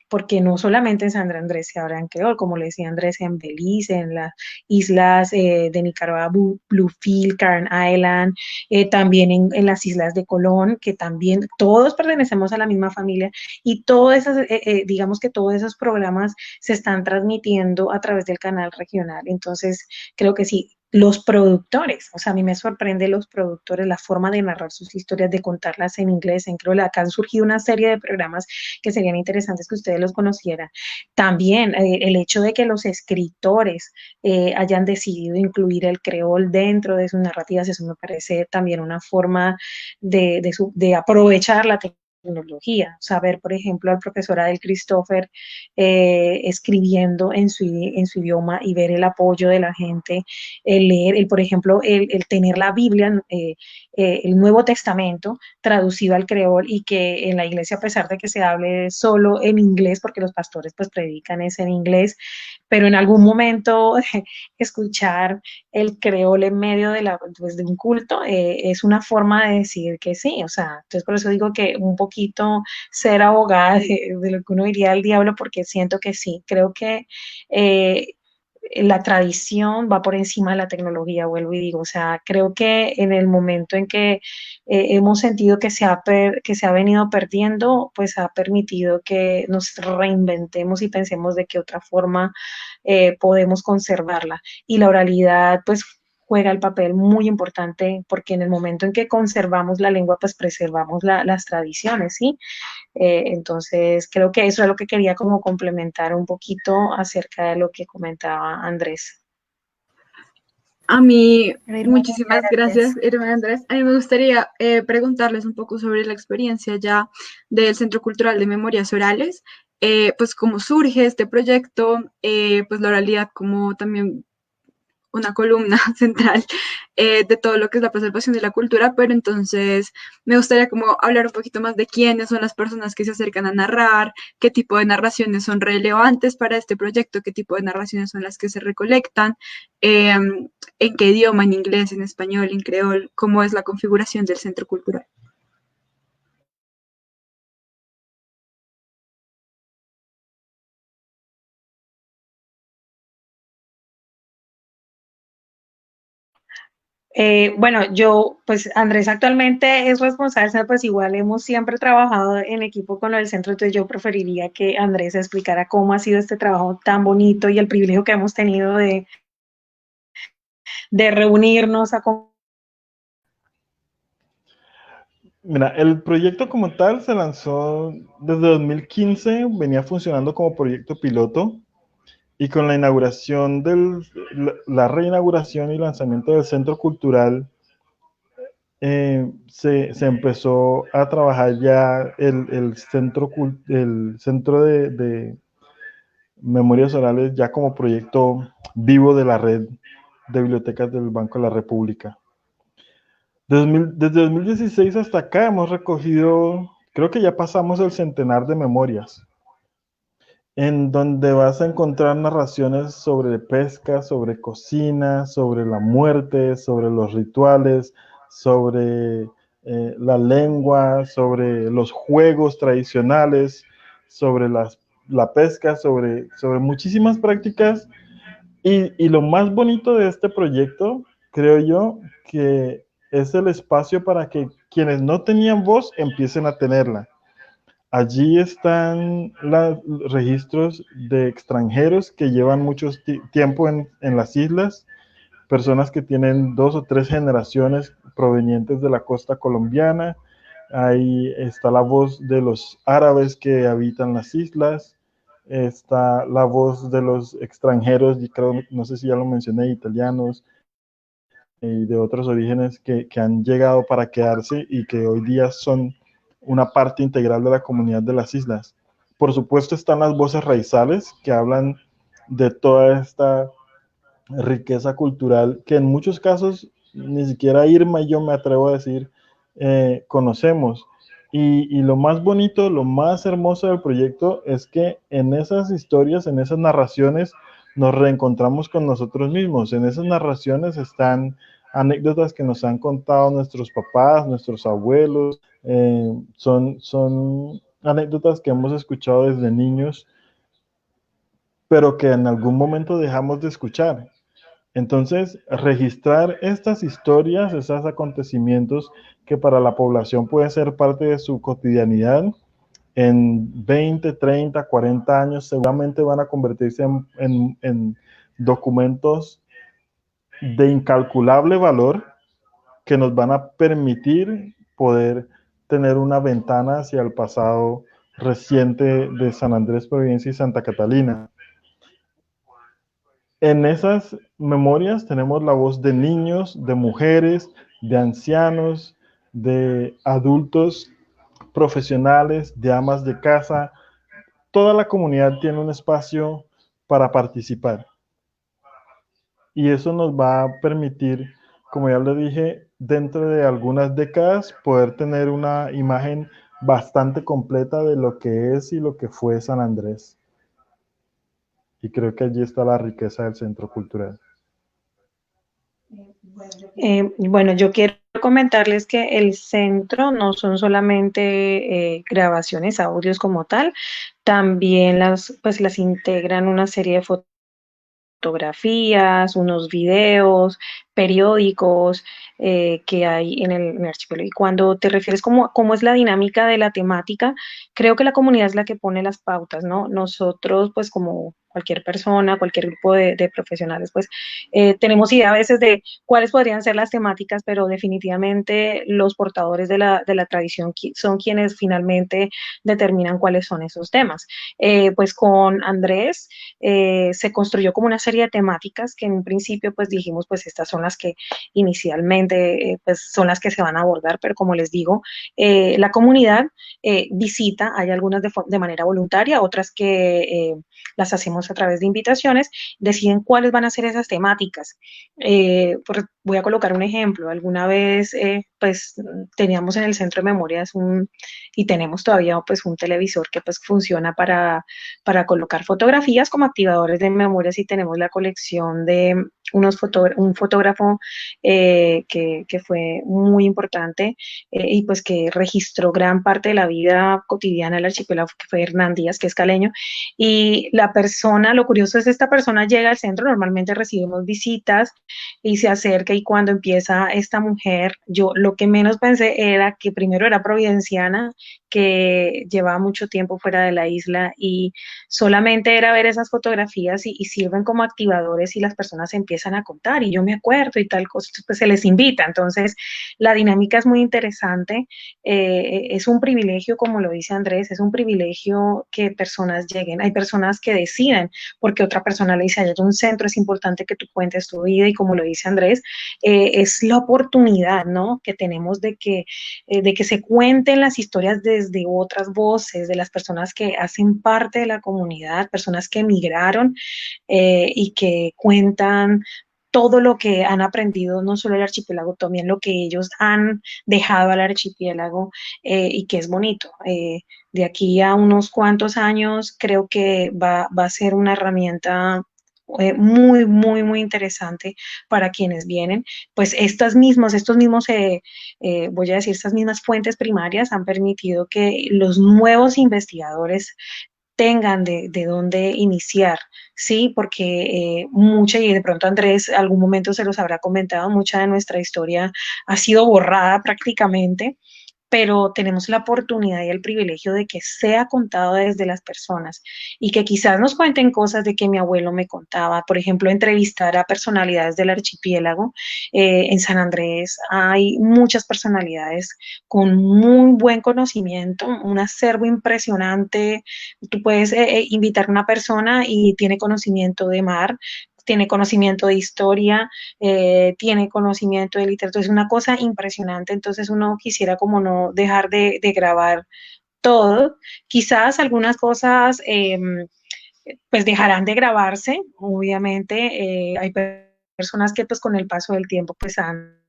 porque no solamente en San Andrés se habla en creol, como le decía Andrés, en Belice, en las islas de Nicaragua, Bluefield, Kern Island, también en las islas de Colón, que también todos pertenecemos a la misma familia y digamos que todos esos programas se están transmitiendo a través del canal regional. Entonces, creo que sí, los productores, o sea, a mí me sorprende los productores, la forma de narrar sus historias, de contarlas en inglés, en creol. Acá han surgido una serie de programas que serían interesantes que ustedes los conocieran. También el hecho de que los escritores hayan decidido incluir el creol dentro de sus narrativas, eso me parece también una forma de aprovechar la tecnología, saber, por ejemplo, al profesor Adel Christopher escribiendo en su idioma y ver el apoyo de la gente, el leer, por ejemplo, el tener la Biblia, el Nuevo Testamento traducido al creol y que en la iglesia, a pesar de que se hable solo en inglés, porque los pastores pues predican es en inglés, pero en algún momento escuchar el creol en medio pues, de un culto es una forma de decir que sí, o sea, entonces por eso digo que un poquito ser abogada de lo que uno diría al diablo, porque siento que sí, creo que eh, la tradición va por encima de la tecnología, vuelvo y digo, o sea, creo que en el momento en que hemos sentido que que se ha venido perdiendo, pues ha permitido que nos reinventemos y pensemos de qué otra forma podemos conservarla. Y la oralidad, pues juega el papel muy importante porque en el momento en que conservamos la lengua, pues preservamos las tradiciones, ¿sí? Entonces, creo que eso es lo que quería como complementar un poquito acerca de lo que comentaba Andrés. A mí, Irma, muchas muchísimas gracias, gracias. Irma Andrés. A mí me gustaría preguntarles un poco sobre la experiencia ya del Centro Cultural de Memorias Orales, pues cómo surge este proyecto, pues la oralidad como también una columna central de todo lo que es la preservación de la cultura, pero entonces me gustaría como hablar un poquito más de quiénes son las personas que se acercan a narrar, qué tipo de narraciones son relevantes para este proyecto, qué tipo de narraciones son las que se recolectan, en qué idioma, en inglés, en español, en creol, cómo es la configuración del centro cultural. Bueno, yo, pues Andrés actualmente es responsable, pues igual hemos siempre trabajado en equipo con el centro, entonces yo preferiría que Andrés explicara cómo ha sido este trabajo tan bonito y el privilegio que hemos tenido de reunirnos a... Mira, el proyecto como tal se lanzó desde 2015, venía funcionando como proyecto piloto y con la inauguración la reinauguración y lanzamiento del centro cultural, se empezó a trabajar ya el centro de Memorias Orales ya como proyecto vivo de la red de bibliotecas del Banco de la República. Desde 2016 hasta acá hemos recogido, creo que ya pasamos el centenar de memorias, en donde vas a encontrar narraciones sobre pesca, sobre cocina, sobre la muerte, sobre los rituales, sobre la lengua, sobre los juegos tradicionales, sobre la pesca, sobre muchísimas prácticas. Y lo más bonito de este proyecto, creo yo, que es el espacio para que quienes no tenían voz empiecen a tenerla. Allí están los registros de extranjeros que llevan mucho tiempo en las islas, personas que tienen 2 o 3 generaciones provenientes de la costa colombiana. Ahí está la voz de los árabes que habitan las islas, está la voz de los extranjeros, y creo, no sé si ya lo mencioné, italianos y de otros orígenes que han llegado para quedarse y que hoy día son una parte integral de la comunidad de las islas. Por supuesto están las voces raizales que hablan de toda esta riqueza cultural que en muchos casos ni siquiera Irma y yo me atrevo a decir conocemos. Y lo más bonito, lo más hermoso del proyecto es que en esas historias, en esas narraciones, nos reencontramos con nosotros mismos. En esas narraciones están anécdotas que nos han contado nuestros papás, nuestros abuelos, son anécdotas que hemos escuchado desde niños, pero que en algún momento dejamos de escuchar. Entonces, registrar estas historias, esos acontecimientos que para la población pueden ser parte de su cotidianidad, en 20, 30, 40 años seguramente van a convertirse en documentos de incalculable valor que nos van a permitir poder tener una ventana hacia el pasado reciente de San Andrés, Providencia y Santa Catalina. En esas memorias tenemos la voz de niños, de mujeres, de ancianos, de adultos profesionales, de amas de casa. Toda la comunidad tiene un espacio para participar. Y eso nos va a permitir, como ya le dije, dentro de algunas décadas poder tener una imagen bastante completa de lo que es y lo que fue San Andrés. Y creo que allí está la riqueza del centro cultural. Bueno, yo quiero comentarles que el centro no son solamente grabaciones, audios como tal, también pues las integran una serie de fotografías, unos videos, periódicos que hay en el archipiélago. Y cuando te refieres cómo es la dinámica de la temática, creo que la comunidad es la que pone las pautas, ¿no? Nosotros, pues como cualquier persona, cualquier grupo de profesionales, pues tenemos idea a veces de cuáles podrían ser las temáticas, pero definitivamente los portadores de la tradición son quienes finalmente determinan cuáles son esos temas. Pues con Andrés se construyó como una serie de temáticas que en un principio pues dijimos pues estas son las que inicialmente pues son las que se van a abordar, pero como les digo, la comunidad visita, hay algunas de manera voluntaria, otras que las hacemos a través de invitaciones, deciden cuáles van a ser esas temáticas. Voy a colocar un ejemplo, alguna vez pues teníamos en el centro de memorias y tenemos todavía pues un televisor que pues funciona para colocar fotografías como activadores de memorias y tenemos la colección de un fotógrafo que fue muy importante y pues que registró gran parte de la vida cotidiana del archipiélago, que fue Hernán Díaz, que es caleño, y la persona, lo curioso es esta persona llega al centro, normalmente recibimos visitas y se acerca y cuando empieza esta mujer, yo lo que menos pensé era que primero era providenciana, que llevaba mucho tiempo fuera de la isla y solamente era ver esas fotografías y sirven como activadores y las personas empiezan a contar y yo me acuerdo y tal cosa, pues se les invita. Entonces, la dinámica es muy interesante, es un privilegio, como lo dice Andrés, es un privilegio que personas lleguen. Hay personas que deciden, porque otra persona le dice, hay un centro, es importante que tú cuentes tu vida y como lo dice Andrés, es la oportunidad, ¿no? Que tenemos de que se cuenten las historias desde otras voces, de las personas que hacen parte de la comunidad, personas que emigraron y que cuentan todo lo que han aprendido, no solo el archipiélago, también lo que ellos han dejado al archipiélago y que es bonito. De aquí a unos cuantos años creo que va a ser una herramienta muy interesante para quienes vienen. Pues estos mismos, voy a decir, estas mismas fuentes primarias han permitido que los nuevos investigadores tengan de dónde iniciar, ¿sí? Porque mucha, y de pronto Andrés algún momento se los habrá comentado, mucha de nuestra historia ha sido borrada prácticamente, pero tenemos la oportunidad y el privilegio de que sea contado desde las personas y que quizás nos cuenten cosas de que mi abuelo me contaba, por ejemplo, entrevistar a personalidades del archipiélago. En San Andrés hay muchas personalidades con muy buen conocimiento, un acervo impresionante. Tú puedes invitar a una persona y tiene conocimiento de mar, tiene conocimiento de historia, tiene conocimiento de literatura, es una cosa impresionante, entonces uno quisiera como no dejar de grabar todo, quizás algunas cosas pues dejarán de grabarse, obviamente, hay personas que pues con el paso del tiempo pues han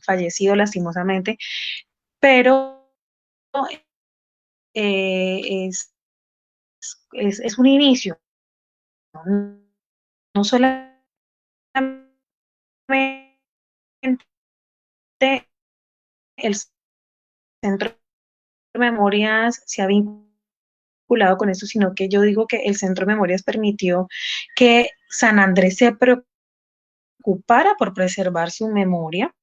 fallecido lastimosamente, pero es es un inicio, no, no solamente el centro de memorias se ha vinculado con eso, sino que yo digo que el centro de memorias permitió que San Andrés se preocupara por preservar su memoria.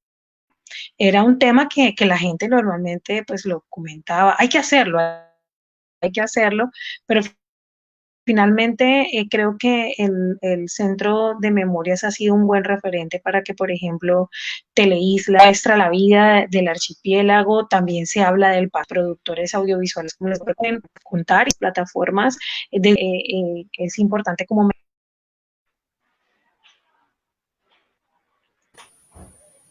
Era un tema que la gente normalmente pues lo comentaba, hay que hacerlo, pero finalmente, creo que el Centro de Memorias ha sido un buen referente para que, por ejemplo, Teleisla muestra la vida del archipiélago, también se habla del productores audiovisuales, como les pueden contar, y plataformas, es importante como...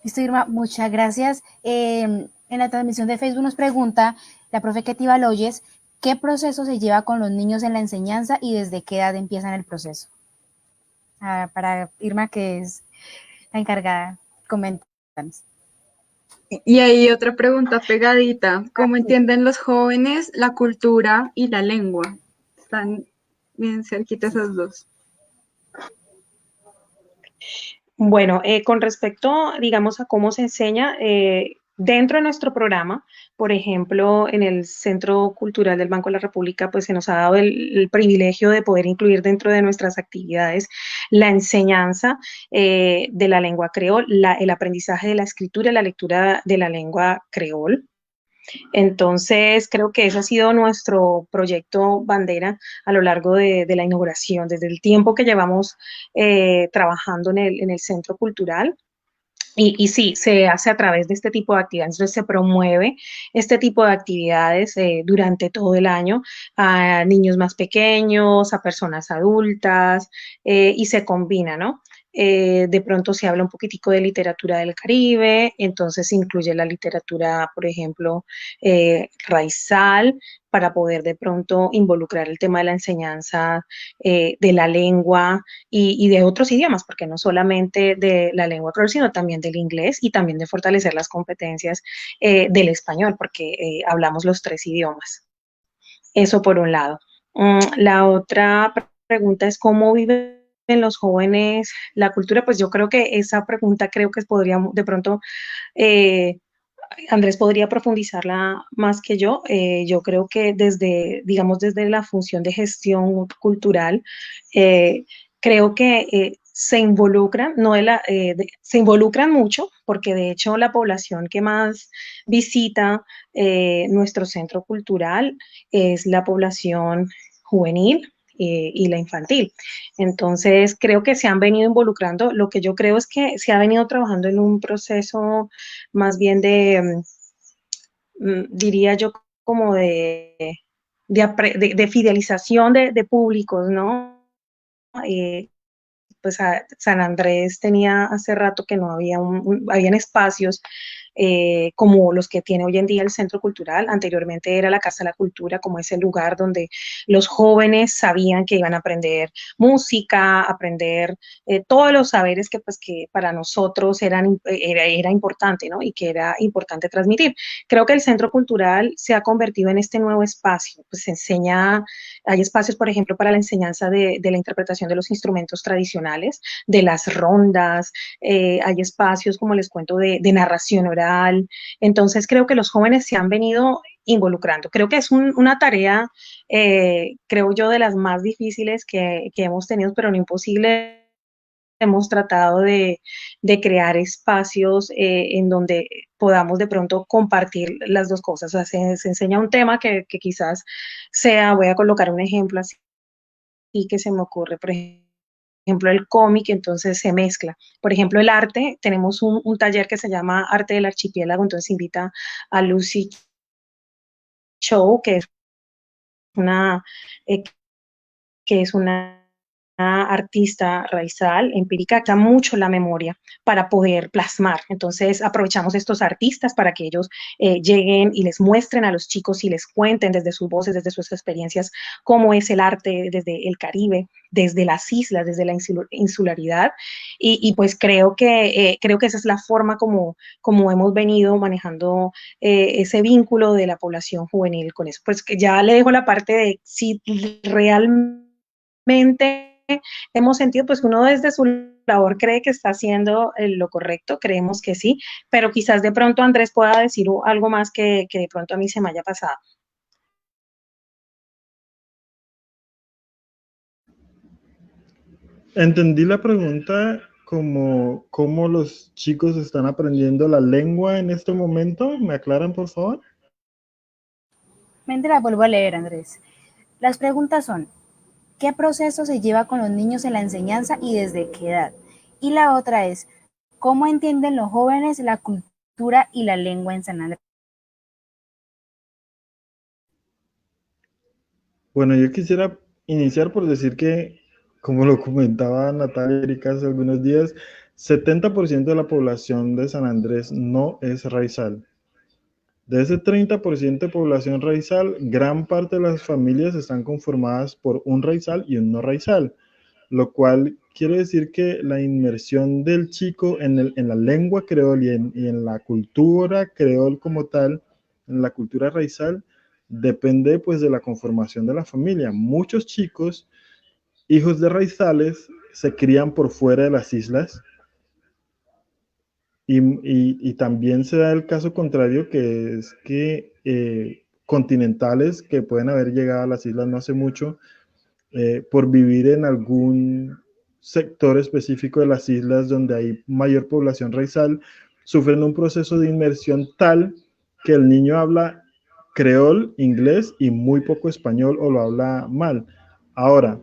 Listo, Irma, muchas gracias. En la transmisión de Facebook nos pregunta La profe Ketty Baloyes, ¿qué proceso se lleva con los niños en la enseñanza y desde qué edad empiezan el proceso? Para Irma, que es la encargada, coméntanos. Y hay otra pregunta pegadita. ¿Cómo entienden los jóvenes la cultura y la lengua? Están bien cerquitas esas dos. Bueno, con respecto, digamos, a cómo se enseña, dentro de nuestro programa, por ejemplo, en el Centro Cultural del Banco de la República, pues se nos ha dado el privilegio de poder incluir dentro de nuestras actividades la enseñanza de la lengua creol, el aprendizaje de la escritura y la lectura de la lengua creol. Entonces, creo que ese ha sido nuestro proyecto bandera a lo largo de la inauguración, desde el tiempo que llevamos trabajando en el centro cultural. Y sí, se hace a través de este tipo de actividades, entonces se promueve este tipo de actividades durante todo el año a niños más pequeños, a personas adultas, y se combina, ¿no? De pronto se habla un poquitico de literatura del Caribe, entonces se incluye la literatura, por ejemplo, raizal, para poder de pronto involucrar el tema de la enseñanza de la lengua y de otros idiomas, porque no solamente de la lengua creol, sino también del inglés y también de fortalecer las competencias del español, porque hablamos los tres idiomas. Eso por un lado. La otra pregunta es cómo viven los jóvenes la cultura. Pues yo creo que esa pregunta creo que podría de pronto eh, Andrés podría profundizarla más que yo. Yo creo que desde, digamos, desde la función de gestión cultural, eh, creo que se involucran, no se involucran mucho, porque de hecho la población que más visita nuestro centro cultural es la población juvenil y la infantil. Entonces, creo que se han venido involucrando. Lo que yo creo es que se ha venido trabajando en un proceso más bien diría yo, como de fidelización de públicos, ¿no? Eh, pues San Andrés tenía hace rato que no había habían espacios como los que tiene hoy en día el Centro Cultural. Anteriormente era la Casa de la Cultura, como ese lugar donde los jóvenes sabían que iban a aprender música, aprender todos los saberes que, pues, que para nosotros era importante, ¿no? Y que era importante transmitir. Creo que el Centro Cultural se ha convertido en este nuevo espacio, pues se enseña, hay espacios, por ejemplo, para la enseñanza de la interpretación de los instrumentos tradicionales, de las rondas, hay espacios, como les cuento, de narración oral. Entonces, creo que los jóvenes se han venido involucrando. Creo que es una tarea, creo yo, de las más difíciles que hemos tenido, pero no imposible. Hemos tratado de crear espacios en donde podamos de pronto compartir las dos cosas. O sea, se enseña un tema que quizás sea, voy a colocar un ejemplo así que se me ocurre, por ejemplo, el cómic, entonces se mezcla. Por ejemplo, el arte, tenemos un taller que se llama Arte del Archipiélago, entonces invita a Lucy Chow, una, eh, que es una artista raizal, empírica, que da mucho la memoria para poder plasmar. Entonces aprovechamos estos artistas para que ellos lleguen y les muestren a los chicos y les cuenten desde sus voces, desde sus experiencias, cómo es el arte desde el Caribe, desde las islas, desde la insularidad. Y pues creo que esa es la forma como hemos venido manejando ese vínculo de la población juvenil con eso. Pues que ya le dejo la parte de si realmente hemos sentido, pues uno desde su labor cree que está haciendo lo correcto, creemos que sí, pero quizás de pronto Andrés pueda decir algo más que de pronto a mí se me haya pasado. Entendí la pregunta como cómo los chicos están aprendiendo la lengua en este momento. ¿Me aclaran, por favor? Me la vuelvo a leer, Andrés. Las preguntas son, ¿qué proceso se lleva con los niños en la enseñanza y desde qué edad? Y la otra es, ¿cómo entienden los jóvenes la cultura y la lengua en San Andrés? Bueno, yo quisiera iniciar por decir que, como lo comentaba Natalia Erika hace algunos días, 70% de la población de San Andrés no es raizal. De ese 30% de población raizal, gran parte de las familias están conformadas por un raizal y un no raizal, lo cual quiere decir que la inmersión del chico en la lengua creol y en la cultura creol como tal, en la cultura raizal, depende pues de la conformación de la familia. Muchos chicos, hijos de raizales, se crían por fuera de las islas y también se da el caso contrario, que es que continentales que pueden haber llegado a las islas no hace mucho, por vivir en algún sector específico de las islas donde hay mayor población raizal, sufren un proceso de inmersión tal que el niño habla creol, inglés y muy poco español o lo habla mal. Ahora,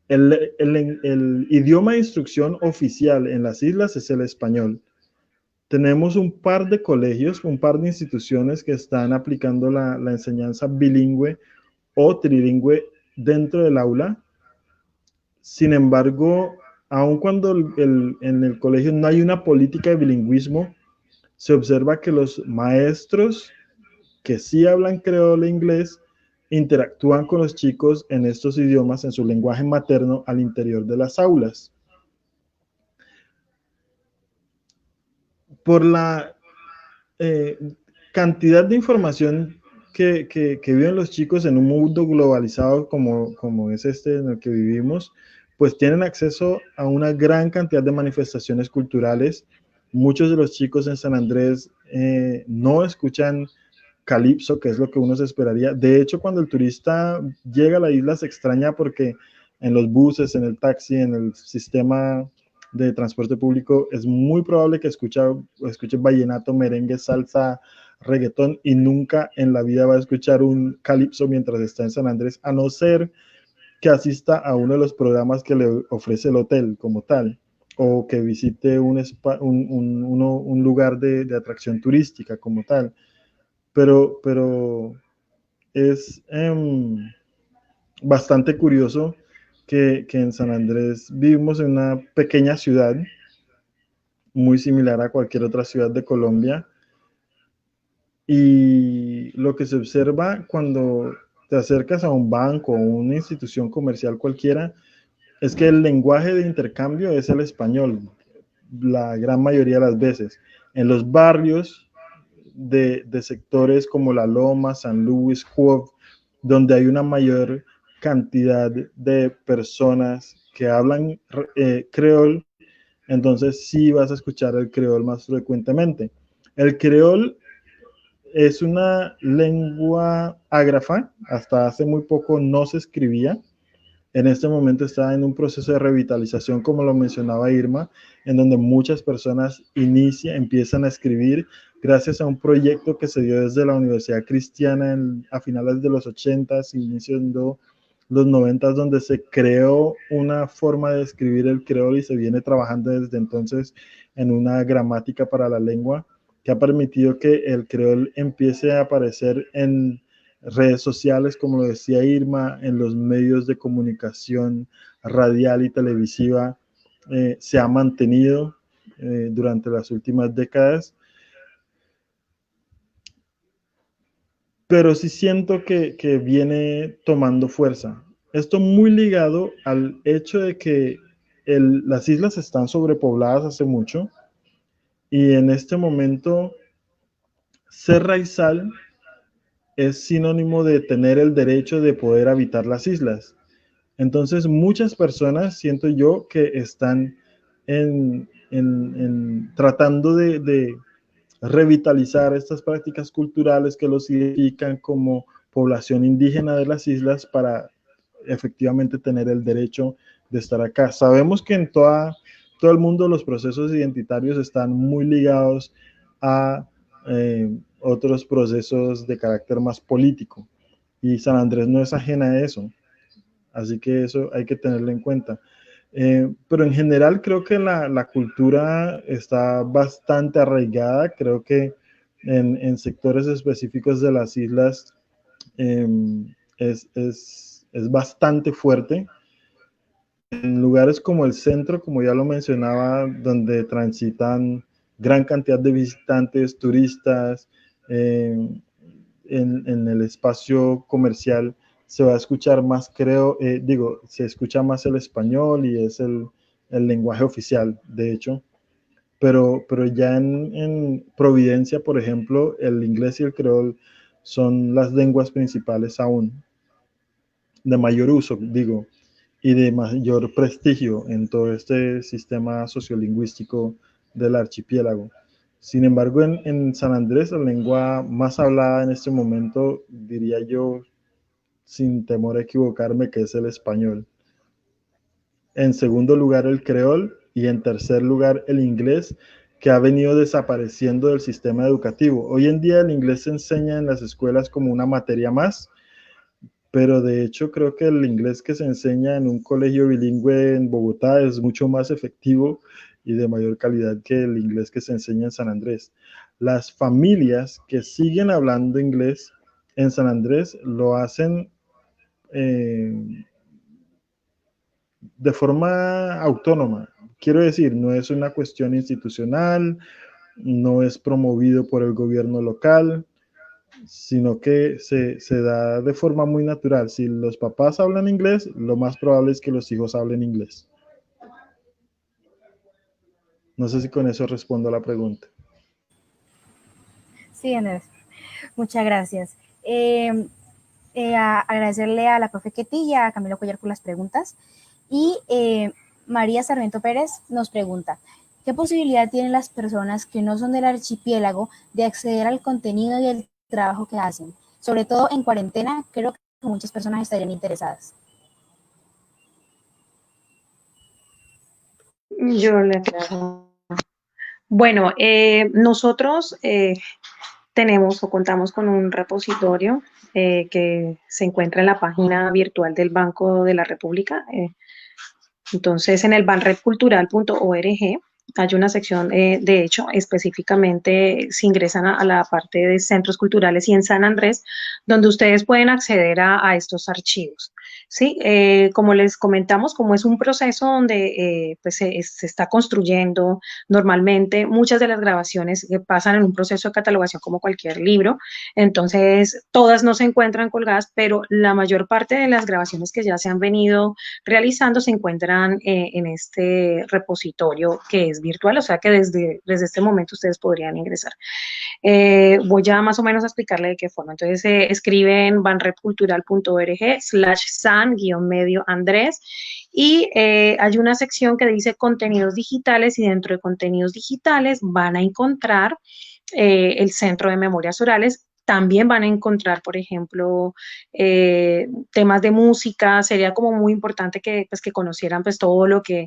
el idioma de instrucción oficial en las islas es el español. Tenemos un par de colegios, un par de instituciones que están aplicando la enseñanza bilingüe o trilingüe dentro del aula. Sin embargo, aun cuando en el colegio no hay una política de bilingüismo, se observa que los maestros que sí hablan creol e inglés interactúan con los chicos en estos idiomas, en su lenguaje materno, al interior de las aulas. Por la cantidad de información que viven los chicos en un mundo globalizado como es este en el que vivimos, pues tienen acceso a una gran cantidad de manifestaciones culturales. Muchos de los chicos en San Andrés no escuchan calipso, que es lo que uno se esperaría. De hecho, cuando el turista llega a la isla se extraña porque en los buses, en el taxi, en el sistema de transporte público, es muy probable que escuche vallenato, merengue, salsa, reggaetón y nunca en la vida va a escuchar un calipso mientras está en San Andrés, a no ser que asista a uno de los programas que le ofrece el hotel como tal, o que visite un lugar de atracción turística como tal. Pero es bastante curioso que en San Andrés vivimos en una pequeña ciudad muy similar a cualquier otra ciudad de Colombia, y lo que se observa cuando te acercas a un banco o una institución comercial cualquiera es que el lenguaje de intercambio es el español la gran mayoría de las veces. En los barrios de sectores como La Loma, San Luis, Cuov, donde hay una mayor cantidad de personas que hablan creol, entonces sí vas a escuchar el creol más frecuentemente. El creol es una lengua ágrafa, hasta hace muy poco no se escribía. En este momento está en un proceso de revitalización, como lo mencionaba Irma, en donde muchas personas empiezan a escribir gracias a un proyecto que se dio desde la Universidad Cristiana a finales de los 80s, iniciando los 90s, donde se creó una forma de escribir el creol y se viene trabajando desde entonces en una gramática para la lengua que ha permitido que el creol empiece a aparecer en redes sociales, como lo decía Irma, en los medios de comunicación radial y televisiva, se ha mantenido durante las últimas décadas. Pero sí siento que viene tomando fuerza. Esto muy ligado al hecho de que las islas están sobrepobladas hace mucho y en este momento ser raizal es sinónimo de tener el derecho de poder habitar las islas. Entonces, muchas personas, siento yo, que están tratando de revitalizar estas prácticas culturales que los identifican como población indígena de las islas para efectivamente tener el derecho de estar acá. Sabemos que en todo el mundo los procesos identitarios están muy ligados a otros procesos de carácter más político y San Andrés no es ajena a eso. Así que eso hay que tenerlo en cuenta. Pero en general creo que la cultura está bastante arraigada. Creo que en sectores específicos de las islas es bastante fuerte. En lugares como el centro, como ya lo mencionaba, donde transitan gran cantidad de visitantes, turistas, eh, en el espacio comercial se va a escuchar más, creo, se escucha más el español y es el lenguaje oficial, de hecho, pero ya en Providencia, por ejemplo, el inglés y el creol son las lenguas principales aún, de mayor uso, digo, y de mayor prestigio en todo este sistema sociolingüístico del archipiélago. Sin embargo, en San Andrés, la lengua más hablada en este momento, diría yo, sin temor a equivocarme, que es el español. En segundo lugar, el creol y en tercer lugar, el inglés, que ha venido desapareciendo del sistema educativo. Hoy en día el inglés se enseña en las escuelas como una materia más, pero de hecho creo que el inglés que se enseña en un colegio bilingüe en Bogotá es mucho más efectivo y de mayor calidad que el inglés que se enseña en San Andrés. Las familias que siguen hablando inglés en San Andrés lo hacen de forma autónoma. Quiero decir, no es una cuestión institucional, no es promovido por el gobierno local, sino que se da de forma muy natural. Si los papás hablan inglés, lo más probable es que los hijos hablen inglés. No sé si con eso respondo a la pregunta. Sí, Andrés, muchas gracias. Agradecerle a la profe Ketty y a Camilo Collar por las preguntas. Y María Sarmiento Pérez nos pregunta, ¿qué posibilidad tienen las personas que no son del archipiélago de acceder al contenido y el trabajo que hacen? Sobre todo en cuarentena, creo que muchas personas estarían interesadas. Yo le aclaro. Bueno, nosotros tenemos o contamos con un repositorio que se encuentra en la página virtual del Banco de la República. Entonces, en el banrepcultural.org hay una sección, de hecho, específicamente si ingresan a la parte de centros culturales y en San Andrés, donde ustedes pueden acceder a estos archivos. Sí, como les comentamos, como es un proceso donde pues se está construyendo normalmente, muchas de las grabaciones pasan en un proceso de catalogación como cualquier libro, entonces todas no se encuentran colgadas, pero la mayor parte de las grabaciones que ya se han venido realizando se encuentran en este repositorio que es virtual, o sea que desde este momento ustedes podrían ingresar. Voy ya más o menos a explicarle de qué forma. Entonces escriben banrepcultural.org/san-medio Andrés y hay una sección que dice contenidos digitales y dentro de contenidos digitales van a encontrar el Centro de Memorias Orales. También van a encontrar, por ejemplo, temas de música. Sería como muy importante que, pues, que conocieran pues, todo lo que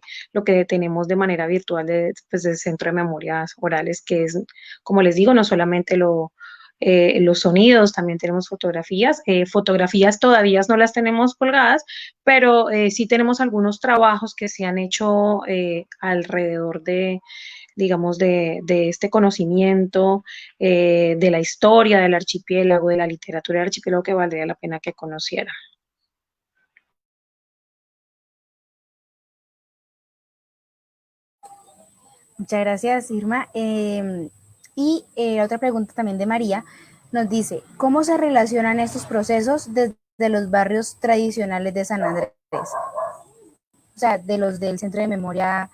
tenemos de manera virtual pues, del Centro de Memorias Orales, que es, como les digo, no solamente los sonidos, también tenemos fotografías. Fotografías todavía no las tenemos colgadas, pero sí tenemos algunos trabajos que se han hecho alrededor digamos, de este conocimiento, de la historia del archipiélago, de la literatura del archipiélago que valdría la pena que conociera. Muchas gracias, Irma. Otra pregunta también de María nos dice, ¿cómo se relacionan estos procesos desde los barrios tradicionales de San Andrés? O sea, de los del Centro de Memoria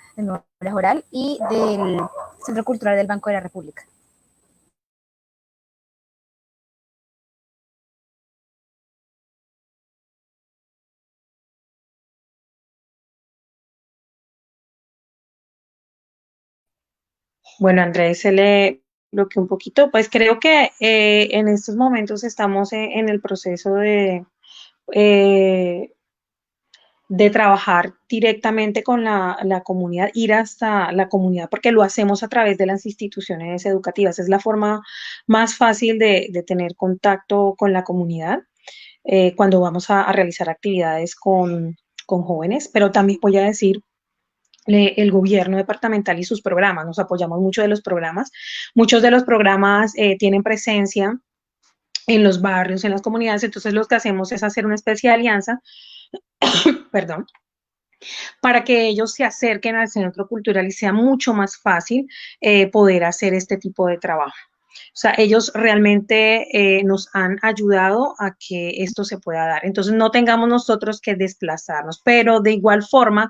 Oral y del Centro Cultural del Banco de la República. Bueno, Andrés, se le bloqueó un poquito, pues creo que en estos momentos estamos en el proceso eh, de trabajar directamente con la comunidad, ir hasta la comunidad, porque lo hacemos a través de las instituciones educativas. Es la forma más fácil de tener contacto con la comunidad cuando vamos a realizar actividades con jóvenes, pero también voy a decir el gobierno departamental y sus programas. Nos apoyamos mucho de los programas. Muchos de los programas tienen presencia en los barrios, en las comunidades, entonces lo que hacemos es hacer una especie de alianza, perdón, para que ellos se acerquen al centro cultural y sea mucho más fácil poder hacer este tipo de trabajo. sea, ellos realmente nos han ayudado a que esto se pueda dar. Entonces, no tengamos nosotros que desplazarnos, pero de igual forma,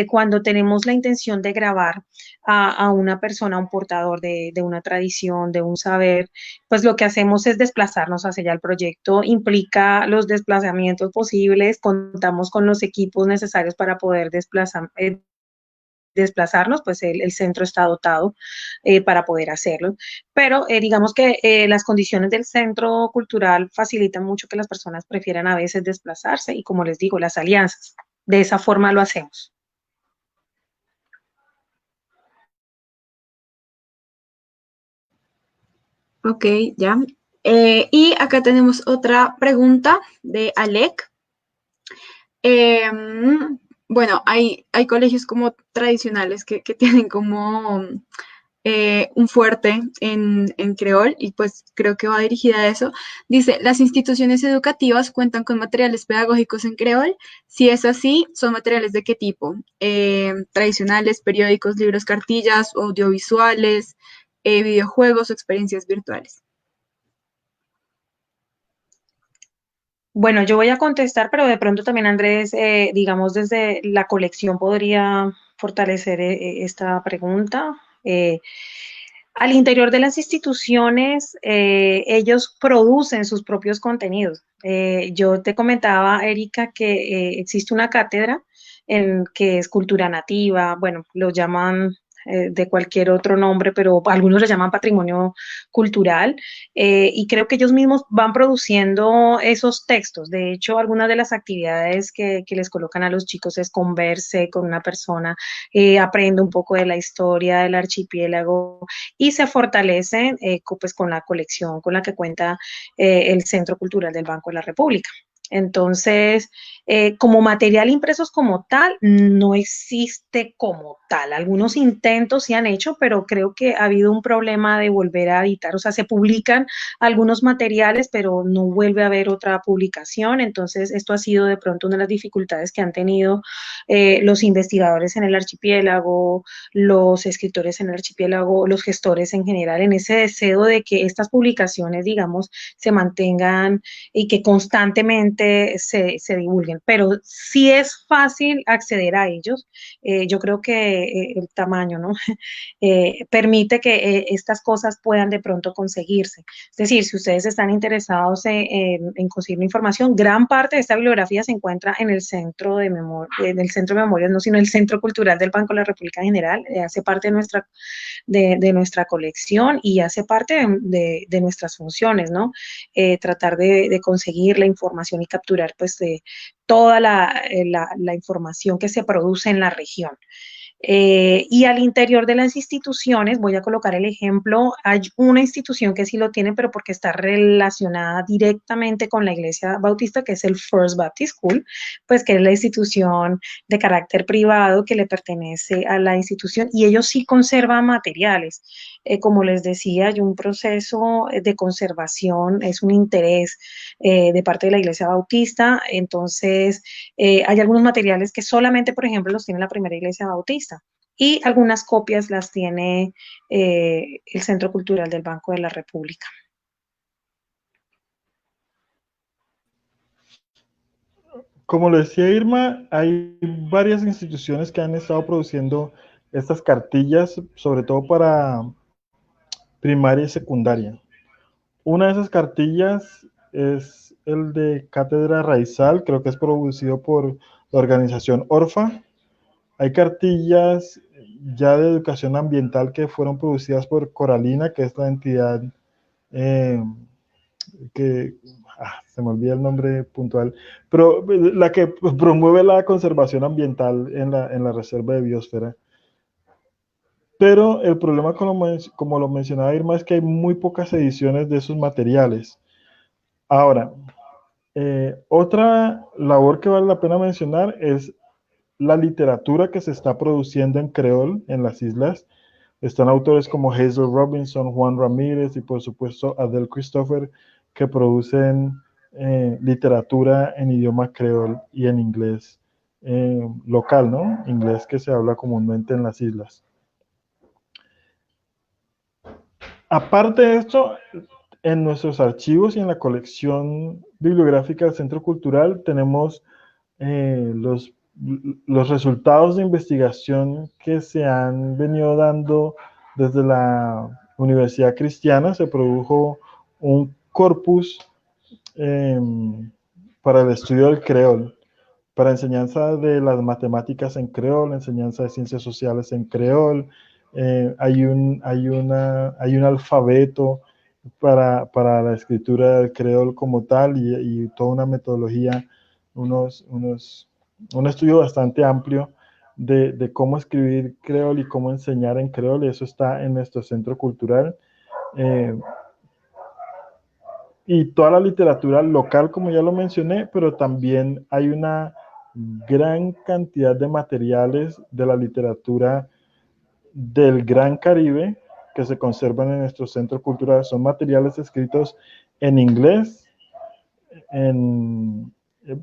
cuando tenemos la intención de grabar a una persona, a un portador de una tradición, de un saber, pues lo que hacemos es desplazarnos hacia allá. El proyecto implica los desplazamientos posibles, contamos con los equipos necesarios para poder desplazarnos, pues el centro está dotado para poder hacerlo. Pero digamos que las condiciones del centro cultural facilitan mucho que las personas prefieran a veces desplazarse y como les digo, las alianzas. De esa forma lo hacemos. Ok, ya. Y acá tenemos otra pregunta de Alec. Bueno, hay colegios como tradicionales que tienen como un fuerte en creol y pues creo que va dirigida a eso. Dice, ¿las instituciones educativas cuentan con materiales pedagógicos en creol? Si es así, ¿son materiales de qué tipo? Tradicionales, periódicos, libros, cartillas, audiovisuales, videojuegos o experiencias virtuales. Bueno, yo voy a contestar, pero de pronto también Andrés, digamos, desde la colección podría fortalecer esta pregunta. Al interior de las instituciones, ellos producen sus propios contenidos. Yo te comentaba, Erika, que existe una cátedra que es cultura nativa, bueno, lo llaman de cualquier otro nombre, pero algunos lo llaman patrimonio cultural, y creo que ellos mismos van produciendo esos textos. De hecho, algunas de las actividades que les colocan a los chicos es converse con una persona, aprende un poco de la historia del archipiélago y se fortalecen pues, con la colección con la que cuenta el Centro Cultural del Banco de la República. Entonces, como material impresos como tal, no existe como tal. Algunos intentos se han hecho, pero creo que ha habido un problema de volver a editar. O sea, se publican algunos materiales, pero no vuelve a haber otra publicación. Entonces, esto ha sido de pronto una de las dificultades que han tenido los investigadores en el archipiélago, los escritores en el archipiélago, los gestores en general, en ese deseo de que estas publicaciones, digamos, se mantengan y que constantemente se divulguen. Pero sí es fácil acceder a ellos. Yo creo que el tamaño, ¿no? Permite que estas cosas puedan de pronto conseguirse. Es decir, si ustedes están interesados en conseguir información, gran parte de esta bibliografía se encuentra en el centro de memoria, en el centro de memorias, no, sino el Centro Cultural del Banco de la República en general, hace parte de nuestra colección y hace parte de nuestras funciones, ¿no? Tratar de conseguir la información y capturar pues de toda la información que se produce en la región. Y al interior de las instituciones, voy a colocar el ejemplo, hay una institución que sí lo tiene, pero porque está relacionada directamente con la Iglesia Bautista, que es el First Baptist School, pues que es la institución de carácter privado que le pertenece a la institución y ellos sí conservan materiales. Como les decía, hay un proceso de conservación, es un interés de parte de la Iglesia Bautista, entonces hay algunos materiales que solamente, por ejemplo, los tiene la primera Iglesia Bautista y algunas copias las tiene el Centro Cultural del Banco de la República. Como lo decía Irma, hay varias instituciones que han estado produciendo estas cartillas, sobre todo para primaria y secundaria. Una de esas cartillas es el de Cátedra Raizal, creo que es producido por la organización Orfa. Hay cartillas ya de educación ambiental que fueron producidas por Coralina, que es la entidad eh, que se me olvida el nombre puntual, pero la que promueve la conservación ambiental en la reserva de biosfera. Pero el problema, como lo mencionaba Irma, es que hay muy pocas ediciones de esos materiales. Ahora, otra labor que vale la pena mencionar es la literatura que se está produciendo en creol en las islas. Están autores como Hazel Robinson, Juan Ramírez y por supuesto Adele Christopher que producen literatura en idioma creol y en inglés local, ¿no? Inglés que se habla comúnmente en las islas. Aparte de esto, en nuestros archivos y en la colección bibliográfica del Centro Cultural tenemos eh, los, los resultados de investigación que se han venido dando desde la Universidad Cristiana. Se produjo un corpus eh, para el estudio del creol, para enseñanza de las matemáticas en creol, enseñanza de ciencias sociales en creol. Hay un alfabeto para la escritura del creol como tal y toda una metodología, un estudio bastante amplio de cómo escribir creol y cómo enseñar en creol, y eso está en nuestro centro cultural. Eh, y toda la literatura local, como ya lo mencioné, pero también hay una gran cantidad de materiales de la literatura del Gran Caribe que se conservan en nuestro centro cultural. Son materiales escritos en inglés en,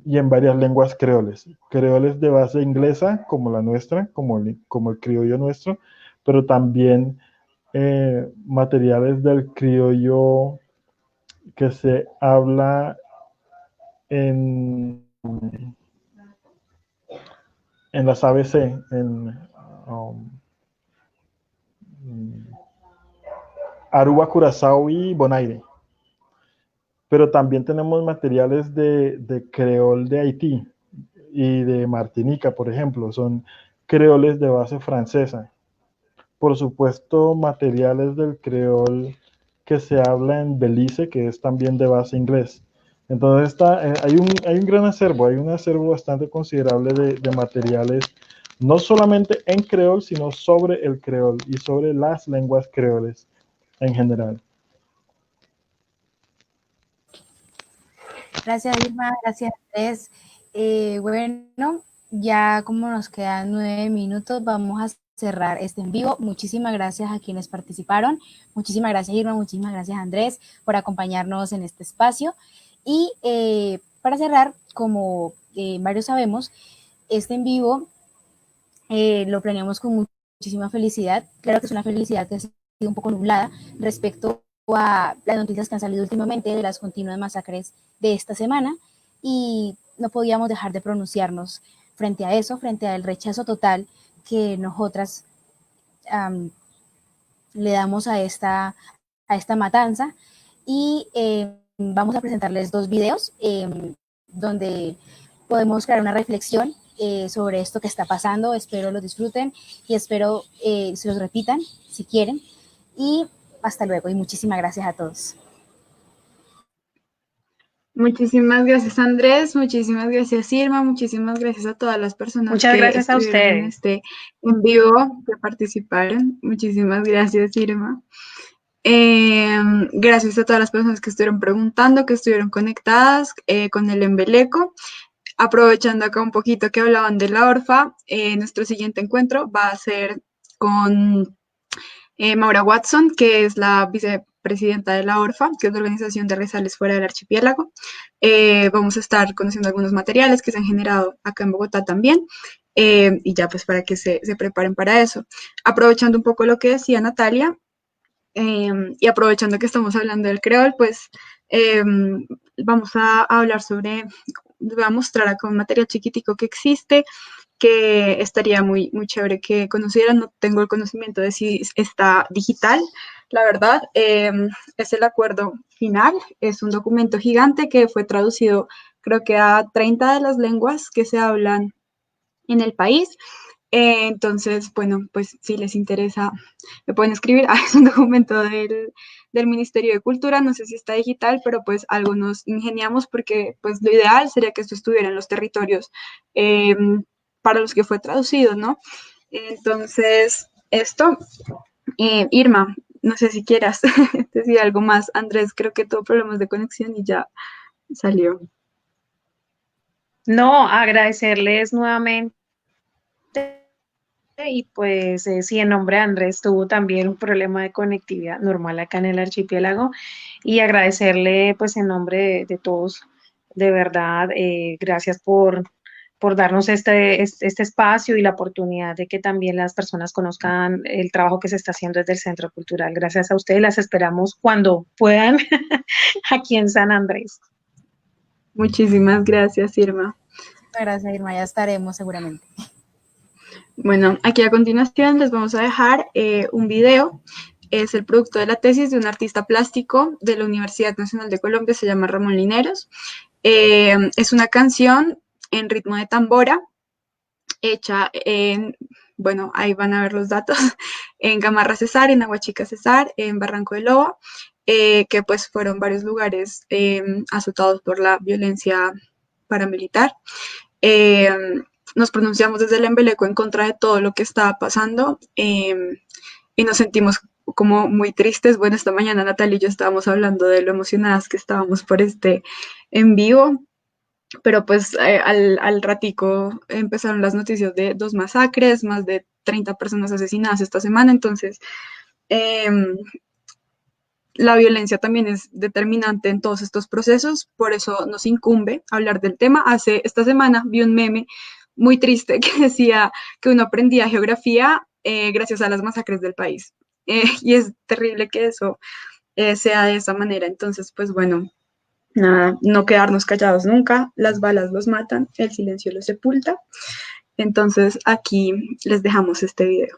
y en varias lenguas creoles. Creoles de base inglesa, como la nuestra, como el criollo nuestro, pero también materiales del criollo que se habla en, en las ABC, um, Aruba, Curazao y Bonaire. Pero también tenemos materiales de creol de Haití y de Martinica, por ejemplo. Son creoles de base francesa. Por supuesto, materiales del creol que se habla en Belice, que es también de base inglés. Entonces hay un gran acervo, hay un acervo bastante considerable de materiales, no solamente en creol, sino sobre el creol y sobre las lenguas creoles en general. Gracias, Irma. Gracias, Andrés. Bueno, ya como nos quedan 9 minutos, vamos a cerrar este en vivo. Muchísimas gracias a quienes participaron. Muchísimas gracias, Irma. Muchísimas gracias, Andrés, por acompañarnos en este espacio. Y para cerrar, como varios sabemos, este en vivo lo planeamos con muchísima felicidad. Claro que es una felicidad que ha sido un poco nublada respecto a las noticias que han salido últimamente de las continuas masacres de esta semana, y no podíamos dejar de pronunciarnos frente a eso, frente al rechazo total que nosotras le damos a esta matanza. Y vamos a presentarles 2 videos donde podemos crear una reflexión sobre esto que está pasando. Espero lo disfruten y espero se los repitan si quieren. Y hasta luego y muchísimas gracias a todos. Muchísimas gracias, Andrés, muchísimas gracias, Irma, muchísimas gracias a todas las personas Muchas que gracias a estuvieron en ustedes. este en vivo, que participaron. Muchísimas gracias, Irma. Gracias a todas las personas que estuvieron preguntando, que estuvieron conectadas con el Embeleco. Aprovechando acá un poquito que hablaban de la Orfa, nuestro siguiente encuentro va a ser con Maura Watson, que es la vicepresidenta de la ORFA, que es la Organización de Rezales Fuera del Archipiélago. Vamos a estar conociendo algunos materiales que se han generado acá en Bogotá también, y ya pues para que se preparen para eso. Aprovechando un poco lo que decía Natalia, y aprovechando que estamos hablando del creol, pues vamos a hablar sobre, voy a mostrar acá un material chiquitico que existe, que estaría muy chévere que conocieran. No tengo el conocimiento de si está digital, la verdad. Es el acuerdo final, es un documento gigante que fue traducido creo que a 30 de las lenguas que se hablan en el país. Entonces, bueno, pues si les interesa, me pueden escribir. Es un documento del Ministerio de Cultura, no sé si está digital, pero pues algo nos ingeniamos porque pues lo ideal sería que esto estuviera en los territorios eh, para los que fue traducido, ¿no? Entonces, esto, Irma, no sé si quieras decir algo más. Andrés, creo que tuvo problemas de conexión y ya salió. No, agradecerles nuevamente y pues sí, en nombre de Andrés tuvo también un problema de conectividad normal acá en el archipiélago y agradecerle pues en nombre de todos, de verdad, gracias por darnos este espacio y la oportunidad de que también las personas conozcan el trabajo que se está haciendo desde el Centro Cultural. Gracias a ustedes, las esperamos cuando puedan aquí en San Andrés. Muchísimas gracias, Irma. Gracias, Irma, ya estaremos seguramente. Bueno, aquí a continuación les vamos a dejar un video. Es el producto de la tesis de un artista plástico de la Universidad Nacional de Colombia, se llama Ramón Lineros. Es una canción en ritmo de tambora, hecha en, bueno, ahí van a ver los datos, en Gamarra Cesar, en Aguachica Cesar, en Barranco de Loba, que pues fueron varios lugares azotados por la violencia paramilitar. Nos pronunciamos desde el embeleco en contra de todo lo que estaba pasando y nos sentimos como muy tristes. Bueno, esta mañana Natalia y yo estábamos hablando de lo emocionadas que estábamos por este en vivo, pero pues al ratico empezaron las noticias de 2 masacres, más de 30 personas asesinadas esta semana, entonces eh, la violencia también es determinante en todos estos procesos, por eso nos incumbe hablar del tema. Esta semana vi un meme muy triste que decía que uno aprendía geografía gracias a las masacres del país. Y es terrible que eso sea de esa manera. Entonces, pues bueno, nada, no quedarnos callados nunca. Las balas los matan, el silencio los sepulta. Entonces, aquí les dejamos este video.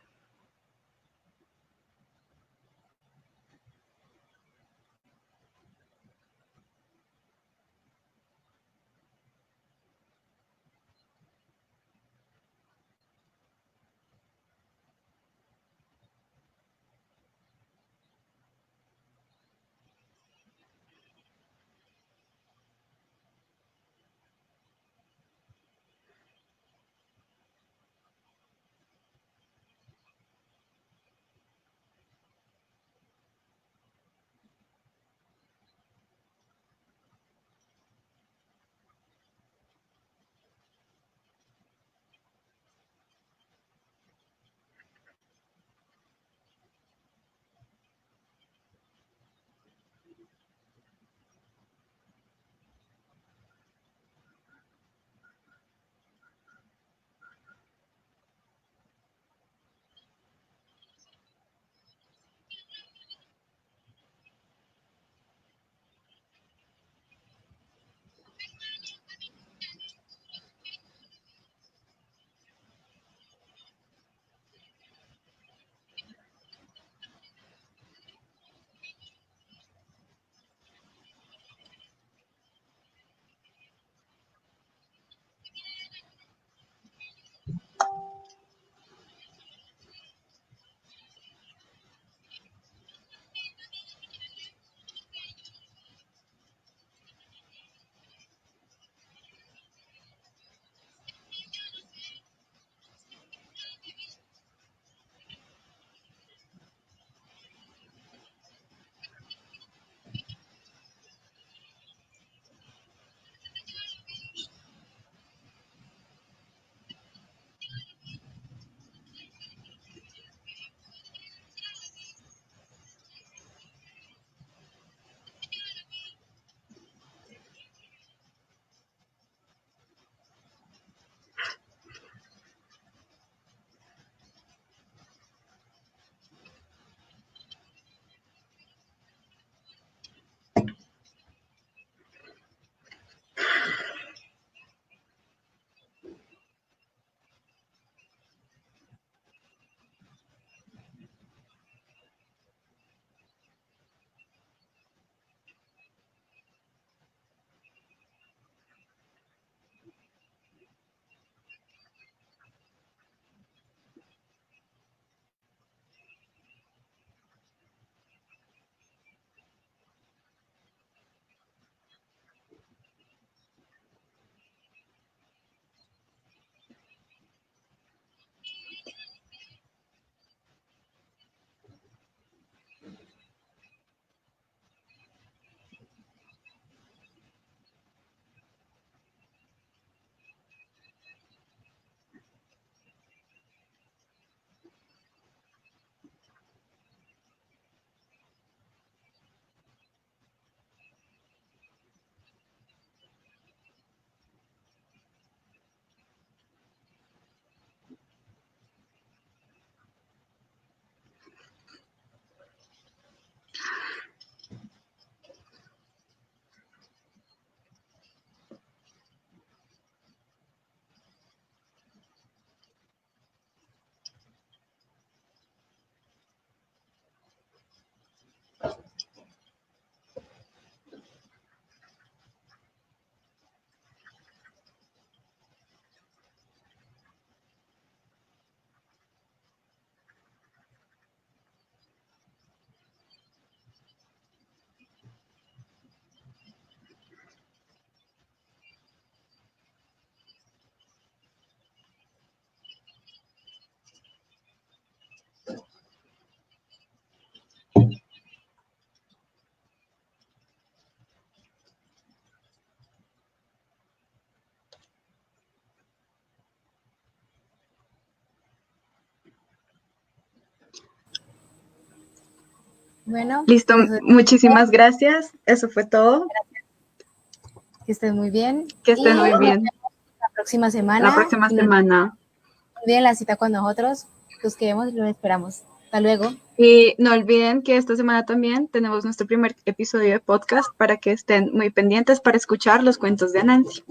Bueno, Listo, eso es muchísimas gracias. Eso fue todo. que estén muy bien. Que estén muy Nos bien. vemos la próxima semana. La próxima Y no semana. olviden la cita con nosotros. Los queremos y los esperamos. Hasta luego. Y no olviden que esta semana también tenemos nuestro primer episodio de podcast para que estén muy pendientes para escuchar los cuentos de Anansi.